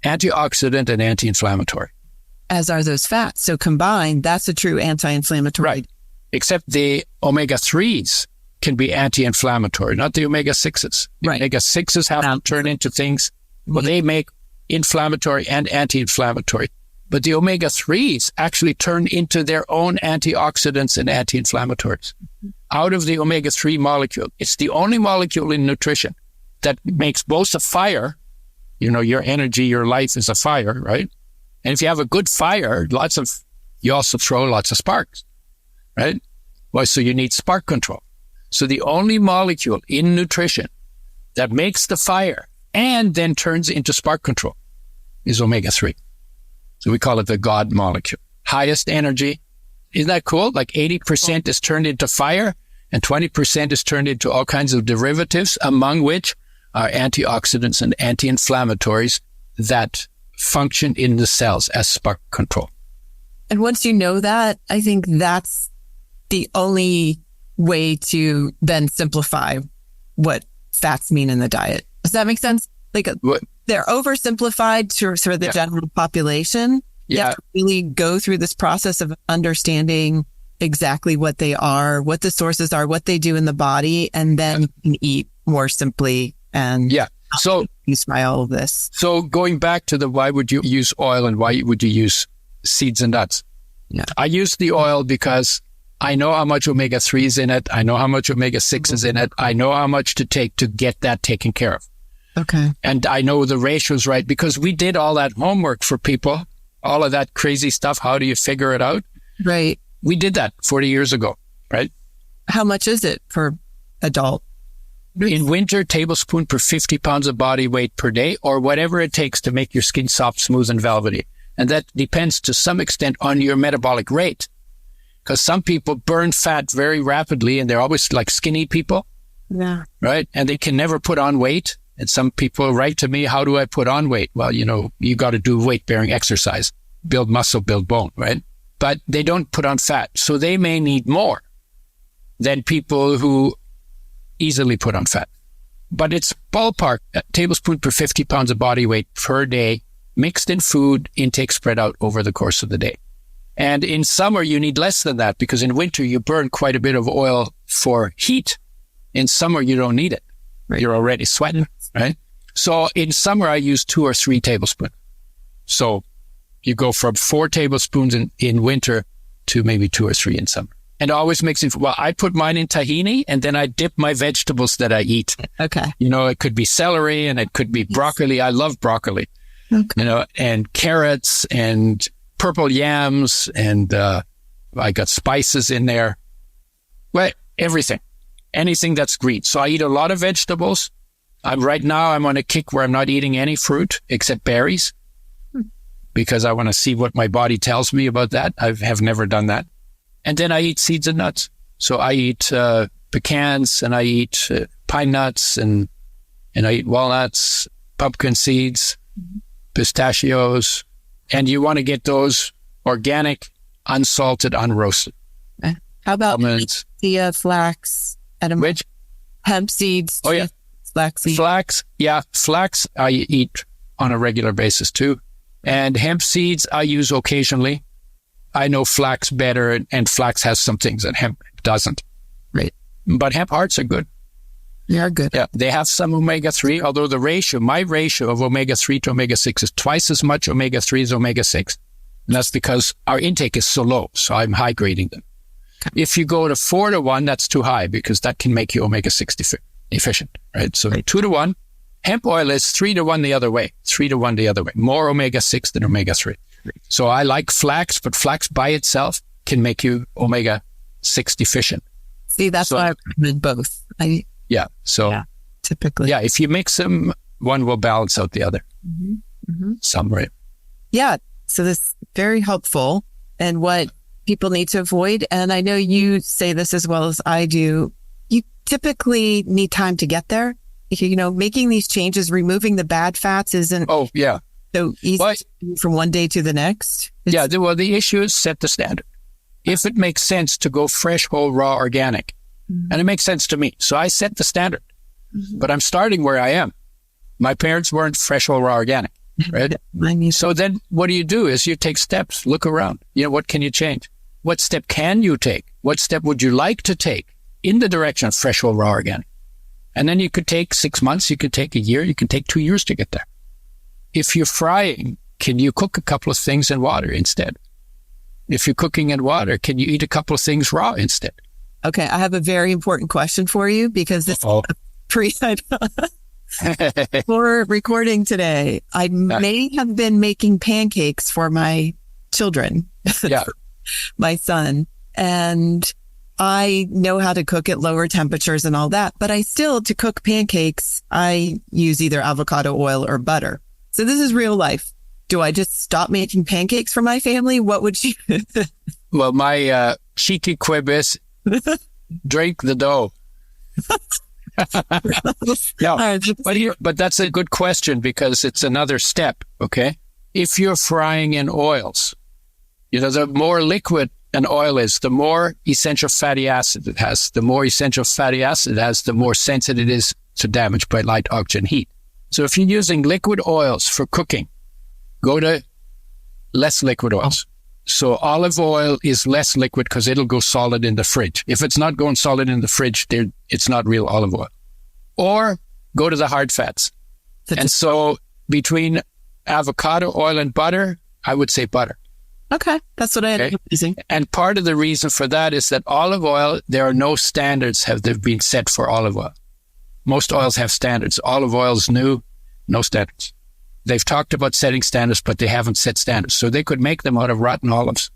B: antioxidant, and anti-inflammatory.
A: As are those fats. So combined, that's a true anti-inflammatory.
B: Right. Except the omega-3s can be anti-inflammatory, not the omega-6s. The
A: right.
B: omega-6s have to turn into things, well, they make inflammatory and anti-inflammatory. But the omega-3s actually turn into their own antioxidants and anti-inflammatories out of the omega-3 molecule. It's the only molecule in nutrition that makes both a fire, you know, your energy, your life is a fire, right? And if you have a good fire, you also throw lots of sparks, right? Well, so you need spark control. So the only molecule in nutrition that makes the fire and then turns into spark control is omega-3. So we call it the God molecule. Highest energy. Isn't that cool? Like 80% is turned into fire and 20% is turned into all kinds of derivatives, among which are antioxidants and anti-inflammatories that function in the cells as spark control.
A: And once you know that, I think that's the only way to then simplify what fats mean in the diet. Does that make sense? Like they're oversimplified for the general population. You have to really go through this process of understanding exactly what they are, what the sources are, what they do in the body, and then you can eat more simply and
B: so
A: use by all of this.
B: So going back to why would you use oil and why would you use seeds and nuts?
A: Yeah.
B: I use the oil because I know how much omega-3 is in it. I know how much omega-6 is in it. I know how much to take to get that taken care of.
A: Okay.
B: And I know the ratios right because we did all that homework for people, all of that crazy stuff. How do you figure it out?
A: Right.
B: We did that 40 years ago, right?
A: How much is it for adult?
B: In winter, tablespoon per 50 pounds of body weight per day, or whatever it takes to make your skin soft, smooth, and velvety. And that depends to some extent on your metabolic rate. Because some people burn fat very rapidly and they're always like skinny people.
A: Yeah.
B: Right? And they can never put on weight. And some people write to me, how do I put on weight? Well, you know, you got to do weight-bearing exercise, build muscle, build bone, right? But they don't put on fat. So they may need more than people who easily put on fat. But it's ballpark, a tablespoon per 50 pounds of body weight per day, mixed in food, intake spread out over the course of the day. And in summer, you need less than that because in winter, you burn quite a bit of oil for heat. In summer, you don't need it. Right. You're already sweating, right? So in summer, I use 2 or 3 tablespoons. So you go from 4 tablespoons in winter to maybe 2 or 3 in summer. And always mixing. Well, I put mine in tahini and then I dip my vegetables that I eat.
A: Okay.
B: You know, it could be celery and it could be broccoli. I love broccoli. Okay. You know, and carrots and purple yams and I got spices in there. Well, everything. Anything that's green. So I eat a lot of vegetables. Right now I'm on a kick where I'm not eating any fruit except berries because I want to see what my body tells me about that. I have never done that. And then I eat seeds and nuts. So I eat pecans and I eat pine nuts and I eat walnuts, pumpkin seeds, pistachios. And you want to get those organic, unsalted, unroasted.
A: How about
B: almonds?
A: The flax?
B: Which?
A: Hemp seeds.
B: Oh, yeah.
A: Flax seeds.
B: Flax. Yeah. Flax I eat on a regular basis too. And hemp seeds I use occasionally. I know flax better, and flax has some things that hemp doesn't.
A: Right.
B: But hemp hearts are good.
A: They are good.
B: Yeah, they have some omega-3, although my ratio of omega-3 to omega-6 is twice as much omega-3 as omega-6. And that's because our intake is so low, so I'm high grading them. Okay. If you go to 4-to-1, that's too high because that can make you omega-6 deficient, right? So 2-to-1, hemp oil is 3-to-1 the other way, 3-to-1 the other way, more omega-6 than omega-3. So I like flax, but flax by itself can make you omega-6 deficient.
A: See, that's why I recommend both. Typically.
B: Yeah, if you mix them, one will balance out the other. Some, right?
A: Yeah, so this is very helpful and what people need to avoid. And I know you say this as well as I do. You typically need time to get there. You know, making these changes, removing the bad fats isn't so easy to do from one day to the next.
B: The issue is set the standard. If it makes sense to go fresh, whole, raw, organic, and it makes sense to me. So I set the standard, but I'm starting where I am. My parents weren't fresh, whole, raw, organic, right? So then what do is you take steps, look around. You know, what can you change? What step can you take? What step would you like to take in the direction of fresh, whole, raw, organic? And then you could take 6 months, you could take a year, you can take 2 years to get there. If you're frying, can you cook a couple of things in water instead? If you're cooking in water, can you eat a couple of things raw instead?
A: Okay, I have a very important question for you because this for recording today, I may have been making pancakes for my children, my son, and I know how to cook at lower temperatures and all that, but to cook pancakes, I use either avocado oil or butter. So this is real life. Do I just stop making pancakes for my family? What would you?
B: Well, my cheeky quib is drink the dough. But that's a good question because it's another step, okay? If you're frying in oils, the more liquid an oil is, the more essential fatty acid it has. The more essential fatty acid it has, the more sensitive it is to damage by light, oxygen, heat. So if you're using liquid oils for cooking, go to less liquid oils. So olive oil is less liquid because it'll go solid in the fridge. If it's not going solid in the fridge, it's not real olive oil. Or go to the hard fats. And so between avocado oil and butter, I would say butter.
A: Okay, that's what I ended up using.
B: And part of the reason for that is that olive oil, there are no standards have been set for olive oil. Most oils have standards. Olive oil is new, no standards. They've talked about setting standards, but they haven't set standards. So they could make them out of rotten olives,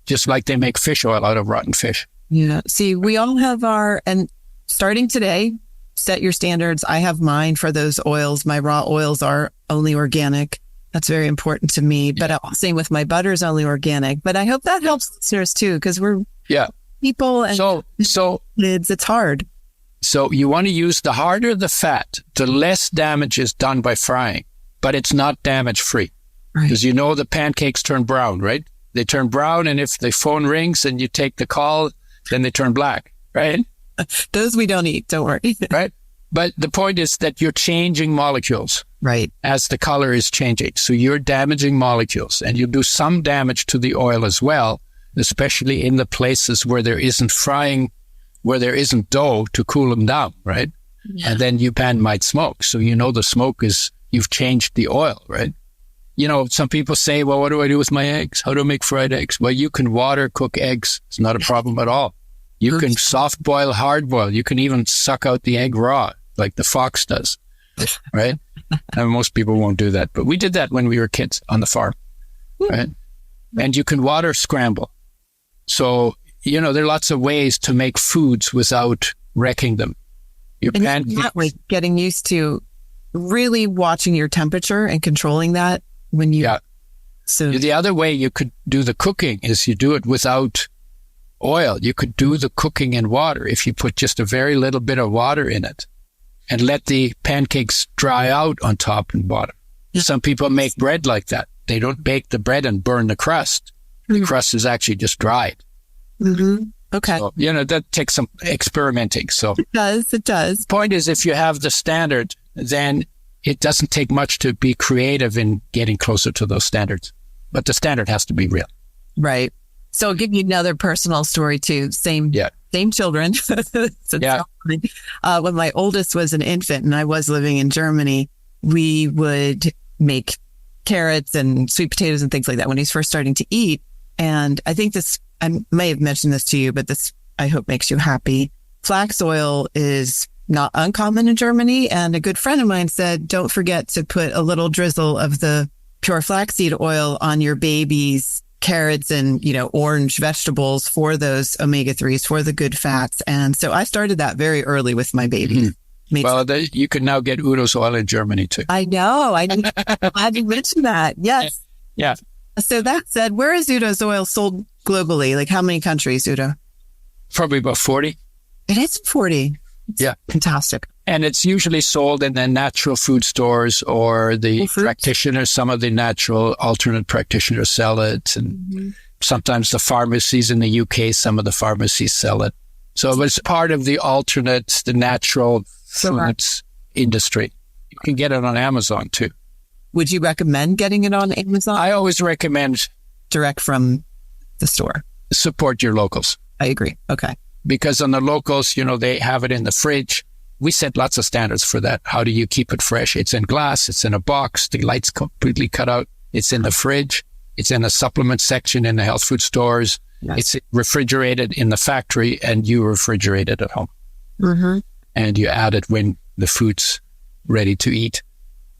B: just like they make fish oil out of rotten fish.
A: Yeah. See, we all have and starting today, set your standards. I have mine for those oils. My raw oils are only organic. That's very important to me. But same with my butter is only organic. But I hope that helps listeners too, because we're people and kids. It's hard.
B: So you want to use the harder the fat, the less damage is done by frying, but it's not damage free. Because the pancakes turn brown, right? They turn brown, and if the phone rings and you take the call, then they turn black, right?
A: Those we don't eat, don't worry.
B: Right? But the point is that you're changing molecules.
A: Right. As
B: the color is changing. So you're damaging molecules, and you do some damage to the oil as well, especially in the places where there isn't frying, where there isn't dough to cool them down, right? Yeah. And then your pan might smoke. So the smoke you've changed the oil, right? Some people say, well, what do I do with my eggs? How do I make fried eggs? Well, you can water cook eggs. It's not a problem at all. You can soft boil, hard boil. You can even suck out the egg raw, like the fox does, right? And most people won't do that. But we did that when we were kids on the farm, right? And you can water scramble. So, there are lots of ways to make foods without wrecking them.
A: Getting used to really watching your temperature and controlling that when you... Yeah. So
B: the other way you could do the cooking is you do it without oil. You could do the cooking in water if you put just a very little bit of water in it and let the pancakes dry out on top and bottom. Some people make bread like that. They don't bake the bread and burn the crust. The crust is actually just dried.
A: Mm-hmm. Okay.
B: So, that takes some experimenting. So
A: it does.
B: The point is, if you have the standard, then it doesn't take much to be creative in getting closer to those standards. But the standard has to be real.
A: Right. So I'll give you another personal story too. Same children. So when my oldest was an infant and I was living in Germany, we would make carrots and sweet potatoes and things like that when he's first starting to eat. And I think I may have mentioned this to you, but this I hope makes you happy. Flax oil is not uncommon in Germany. And a good friend of mine said, don't forget to put a little drizzle of the pure flaxseed oil on your baby's carrots and, orange vegetables for those omega-3s, for the good fats. And so I started that very early with my baby.
B: Well, you can now get Udo's oil in Germany too.
A: I know. I'm glad you mentioned that. Yes.
B: Yeah.
A: So that said, where is Udo's oil sold globally? Like how many countries, Udo?
B: Probably about 40.
A: It is 40.
B: Yeah.
A: Fantastic.
B: And it's usually sold in the natural food stores or the practitioners. Some of the natural alternate practitioners sell it. And sometimes the pharmacies in the UK, some of the pharmacies sell it. So it's part of the the natural foods industry. You can get it on Amazon too.
A: Would you recommend getting it on Amazon?
B: I always recommend
A: direct from the store.
B: Support your locals.
A: I agree. Okay.
B: Because on the locals, they have it in the fridge. We set lots of standards for that. How do you keep it fresh? It's in glass. It's in a box. The light's completely cut out. It's in the fridge. It's in a supplement section in the health food stores. Yes. It's refrigerated in the factory and you refrigerate it at home. Mm-hmm. And you add it when the food's ready to eat.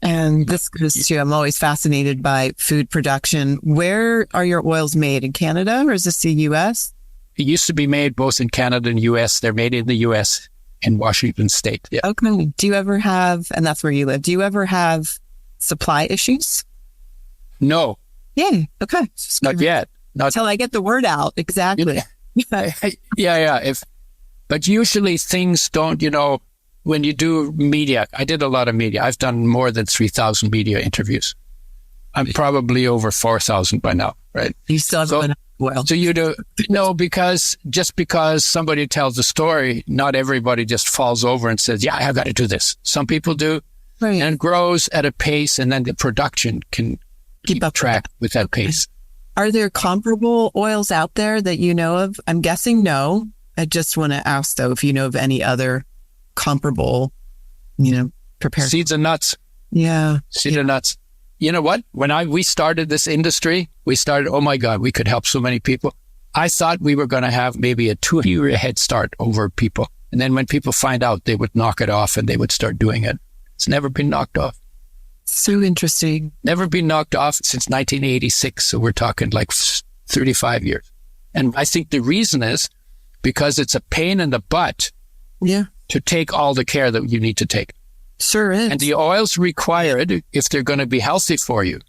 A: And this goes to, I'm always fascinated by food production. Where are your oils made? In Canada or is this the U.S.?
B: It used to be made both in Canada and U.S. They're made in the U.S. in Washington State. Yeah.
A: Okay. Do you ever have, and that's where you live, do you ever have supply issues?
B: No.
A: Yeah. Okay.
B: Not yet.
A: Until I get the word out. Exactly.
B: Yeah. But usually things don't, when you do media, I did a lot of media. I've done more than 3,000 media interviews. I'm probably over 4,000 by now, right?
A: You still have well.
B: So you do, no, because somebody tells a story, not everybody just falls over and says, yeah, I've got to do this. Some people do. Right. And it grows at a pace and then the production can keep up track with that pace.
A: Are there comparable oils out there that you know of? I'm guessing no. I just want to ask though, if you know of any other comparable, prepared
B: seeds and nuts.
A: Yeah.
B: Seeds and nuts. You know what? When we started this industry, oh my God, we could help so many people. I thought we were going to have maybe a 2-year head start over people. And then when people find out, they would knock it off and they would start doing it. It's never been knocked off.
A: So interesting.
B: Never been knocked off since 1986. So we're talking like 35 years. And I think the reason is because it's a pain in the butt to take all the care that you need to take.
A: Sure is.
B: And the oil's required if they're going to be healthy for you,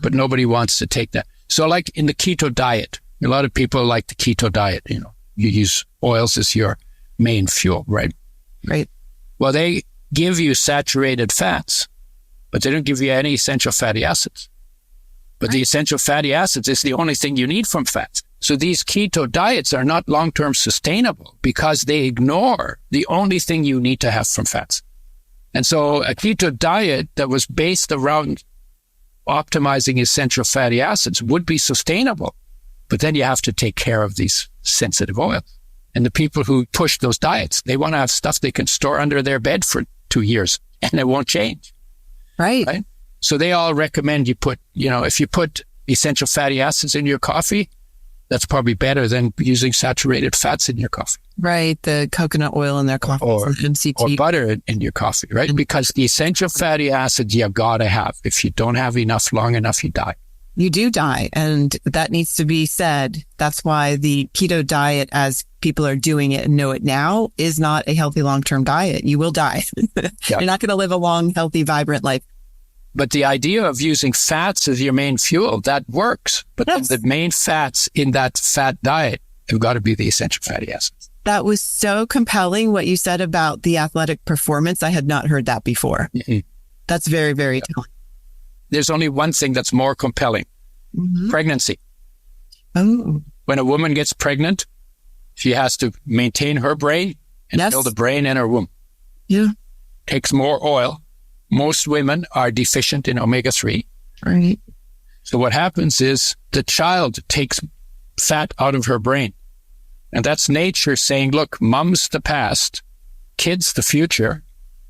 B: but nobody wants to take that. So like in the keto diet, a lot of people like the keto diet, you use oils as your main fuel, right?
A: Right.
B: Well, they give you saturated fats, but they don't give you any essential fatty acids. But the essential fatty acids is the only thing you need from fats. So these keto diets are not long-term sustainable because they ignore the only thing you need to have from fats. And so a keto diet that was based around optimizing essential fatty acids would be sustainable. But then you have to take care of these sensitive oils. And the people who push those diets, they want to have stuff they can store under their bed for 2 years and it won't change.
A: Right.
B: So they all recommend you put, if you put essential fatty acids in your coffee, that's probably better than using saturated fats in your coffee.
A: Right. The coconut oil in their coffee.
B: Or
A: MCT.
B: Or butter in your coffee, right? Because the essential fatty acids you gotta have. If you don't have enough long enough, you die.
A: You do die. And that needs to be said. That's why the keto diet, as people are doing it and know it now, is not a healthy long-term diet. You will die. You're not going to live a long, healthy, vibrant life.
B: But the idea of using fats as your main fuel, that works. But the main fats in that fat diet have got to be the essential fatty acids.
A: That was so compelling what you said about the athletic performance. I had not heard that before. Mm-hmm. That's very, very telling.
B: There's only one thing that's more compelling. Mm-hmm. Pregnancy.
A: Oh.
B: When a woman gets pregnant, she has to maintain her brain and build a brain in her womb.
A: Yeah.
B: Takes more oil Most women are deficient in omega-3.
A: Right.
B: So what happens is the child takes fat out of her brain. And that's nature saying, look, mom's the past, kid's the future.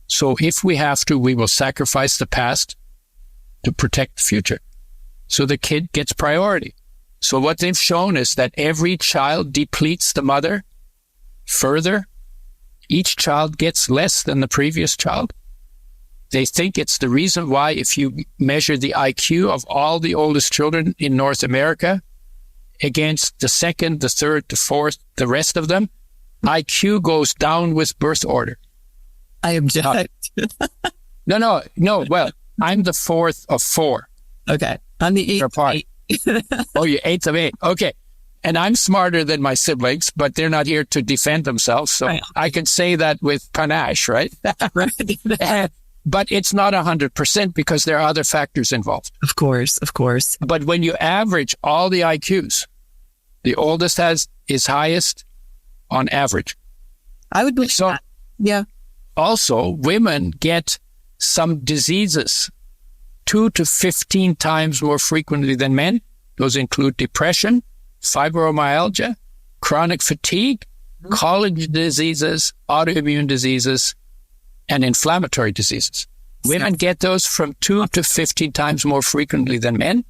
B: So if we have to, we will sacrifice the past to protect the future. So the kid gets priority. So what they've shown is that every child depletes the mother further. Each child gets less than the previous child. They think it's the reason why, if you measure the IQ of all the oldest children in North America against the second, the third, the fourth, the rest of them, IQ goes down with birth order.
A: I object.
B: No. Well, I'm the fourth of four.
A: Okay. I'm the eighth of eight.
B: Oh, you're eighth of eight. Okay. And I'm smarter than my siblings, but they're not here to defend themselves. So right. I can say that with panache, right? Right. But it's not 100% because there are other factors involved.
A: Of course.
B: But when you average all the IQs, the oldest is highest on average.
A: I would believe that. Yeah.
B: Also, women get some diseases 2 to 15 times more frequently than men. Those include depression, fibromyalgia, chronic fatigue, collagen diseases, autoimmune diseases, and inflammatory diseases. Women get those from 2 to 15 times more frequently than men.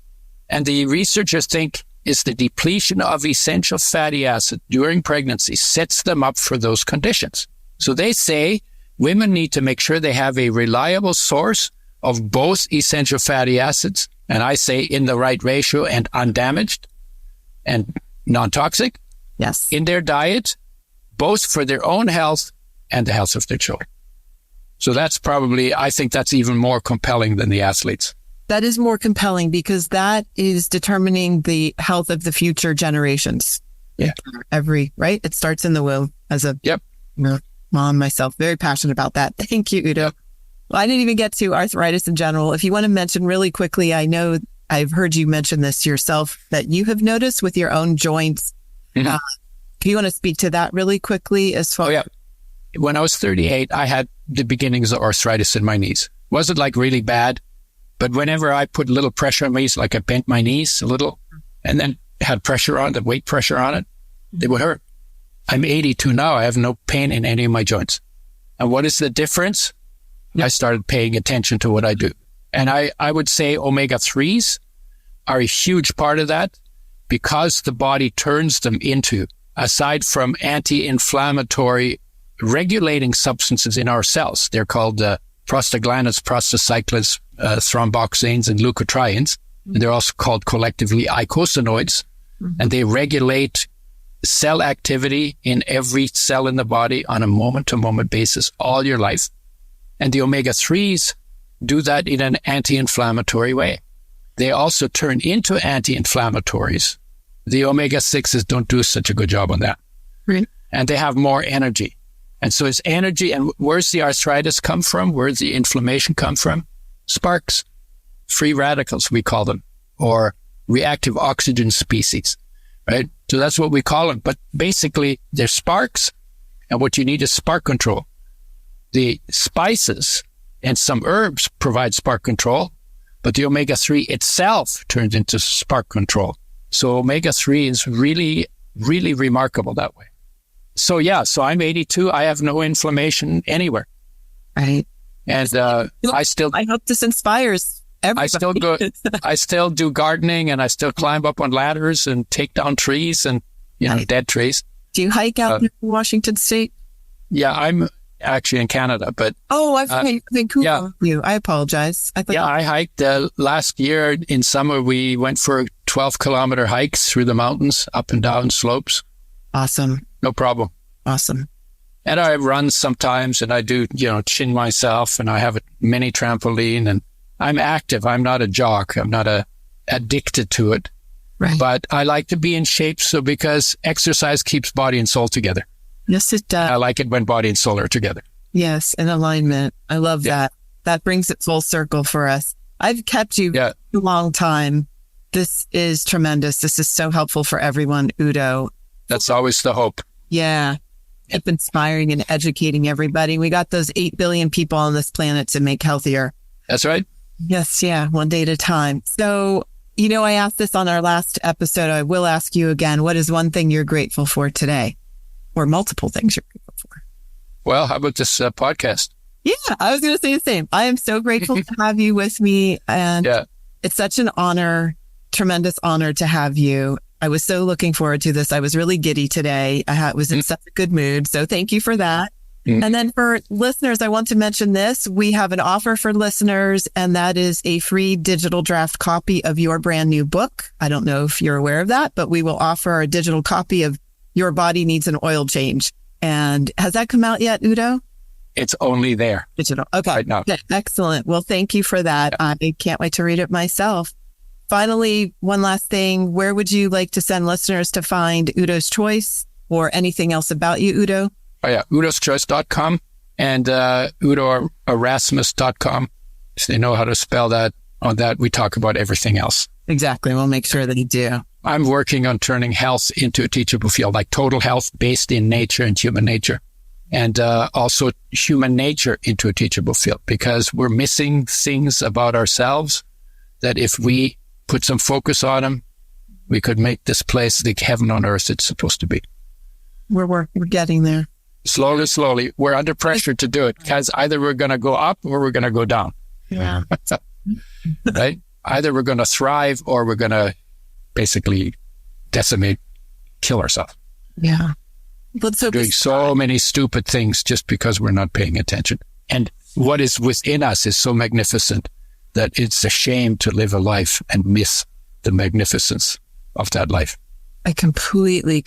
B: And the researchers think is the depletion of essential fatty acid during pregnancy sets them up for those conditions. So they say women need to make sure they have a reliable source of both essential fatty acids, and I say in the right ratio and undamaged and non-toxic,
A: yes,
B: in their diet, both for their own health and the health of their children. So that's probably, I think that's even more compelling than the athletes.
A: That is more compelling because that is determining the health of the future generations.
B: Yeah.
A: Right? It starts in the womb as a mom myself, very passionate about that. Thank you, Udo.
B: Yep.
A: Well, I didn't even get to arthritis in general. If you want to mention really quickly, I know I've heard you mention this yourself, that you have noticed with your own joints. Mm-hmm. Do you want to speak to that really quickly as far?
B: Oh, yeah. When I was 38, I had the beginnings of arthritis in my knees. Wasn't like really bad, but whenever I put a little pressure on my knees, like I bent my knees a little and then had pressure on it, weight pressure on it, they would hurt. I'm 82 now. I have no pain in any of my joints. And what is the difference? I started paying attention to what I do. And I would say omega-3s are a huge part of that because the body turns them into, aside from anti-inflammatory regulating substances in our cells. They're called prostaglandins, prostacyclins, thromboxanes, and leukotrienes. And they're also called collectively eicosanoids. Mm-hmm. And they regulate cell activity in every cell in the body on a moment-to-moment basis all your life. And the omega-3s do that in an anti-inflammatory way. They also turn into anti-inflammatories. The omega-6s don't do such a good job on that. Right. And they have more energy. And so it's energy. And where's the arthritis come from? Where's the inflammation come from? Sparks, free radicals, we call them, or reactive oxygen species, right? So that's what we call them. But basically, they're sparks. And what you need is spark control. The spices and some herbs provide spark control, but the omega-3 itself turns into spark control. So omega-3 is really, really remarkable that way. So so I'm 82. I have no inflammation anywhere.
A: Right.
B: And I
A: hope this inspires everybody.
B: I still do gardening, and I still climb up on ladders and take down trees and dead trees.
A: Do you hike out in Washington State?
B: Yeah, I'm actually in Canada, but
A: I've been Vancouver. Yeah. I apologize.
B: I hiked last year in summer. We went for 12-kilometer hikes through the mountains, up and down slopes.
A: Awesome.
B: No problem.
A: Awesome.
B: And I run sometimes, and I do, chin myself, and I have a mini trampoline, and I'm active. I'm not a jock. I'm not addicted to it. Right. But I like to be in shape, because exercise keeps body and soul together.
A: Yes, it does.
B: I like it when body and soul are together.
A: Yes, in alignment. I love that. That brings it full circle for us. I've kept you a long time. This is tremendous. This is so helpful for everyone, Udo.
B: That's always the hope.
A: Yeah. keep inspiring and educating everybody. We got those 8 billion people on this planet to make healthier.
B: That's right.
A: Yes. Yeah. One day at a time. So, I asked this on our last episode. I will ask you again, what is one thing you're grateful for today? Or multiple things you're grateful for?
B: Well, how about this podcast?
A: Yeah, I was going to say the same. I am so grateful to have you with me. And it's such an honor, tremendous honor to have you. I was so looking forward to this. I was really giddy today. I was in such a good mood. So thank you for that. And then for listeners, I want to mention this. We have an offer for listeners, and that is a free digital draft copy of your brand new book. I don't know if you're aware of that, but we will offer a digital copy of Your Body Needs an Oil Change. And has that come out yet, Udo?
B: It's only there.
A: Digital. Okay.
B: Right now.
A: Okay. Excellent. Well, thank you for that. I can't wait to read it myself. Finally, one last thing. Where would you like to send listeners to find Udo's Choice or anything else about you, Udo?
B: Oh, yeah. udoschoice.com and udoerasmus.com. So they know how to spell that. On that, we talk about everything else.
A: Exactly. We'll make sure that you do.
B: I'm working on turning health into a teachable field, like total health based in nature and human nature. And also human nature into a teachable field, because we're missing things about ourselves that if we put some focus on them, we could make this place the heaven on earth it's supposed to be.
A: We're getting there.
B: Slowly. We're under pressure to do it, because either we're going to go up or we're going to go down.
A: Yeah.
B: Right? Either we're going to thrive or we're going to basically decimate, kill ourselves.
A: Yeah. Let's hope
B: doing so many stupid things just because we're not paying attention. And what is within us is so magnificent that it's a shame to live a life and miss the magnificence of that life.
A: I completely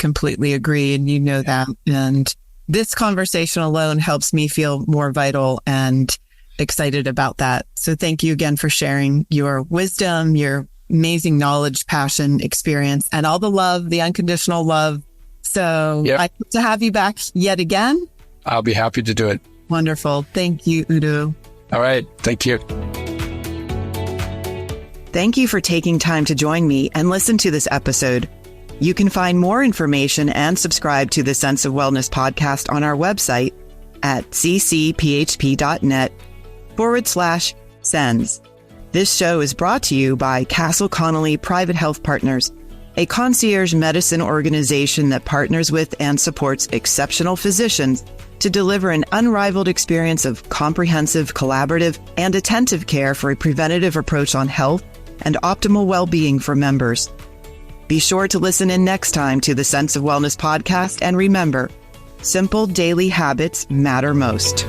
A: agree. And you know that. And this conversation alone helps me feel more vital and excited about that. So thank you again for sharing your wisdom, your amazing knowledge, passion, experience, and all the love, the unconditional love. So I hope to have you back yet again.
B: I'll be happy to do it.
A: Wonderful. Thank you, Udo.
B: All right. Thank you.
A: Thank you for taking time to join me and listen to this episode. You can find more information and subscribe to the Sense of Wellness podcast on our website at ccphp.net/sens. This show is brought to you by Castle Connolly Private Health Partners, a concierge medicine organization that partners with and supports exceptional physicians to deliver an unrivaled experience of comprehensive, collaborative, and attentive care for a preventative approach on health and optimal well-being for members. Be sure to listen in next time to the Sense of Wellness podcast, and remember, simple daily habits matter most.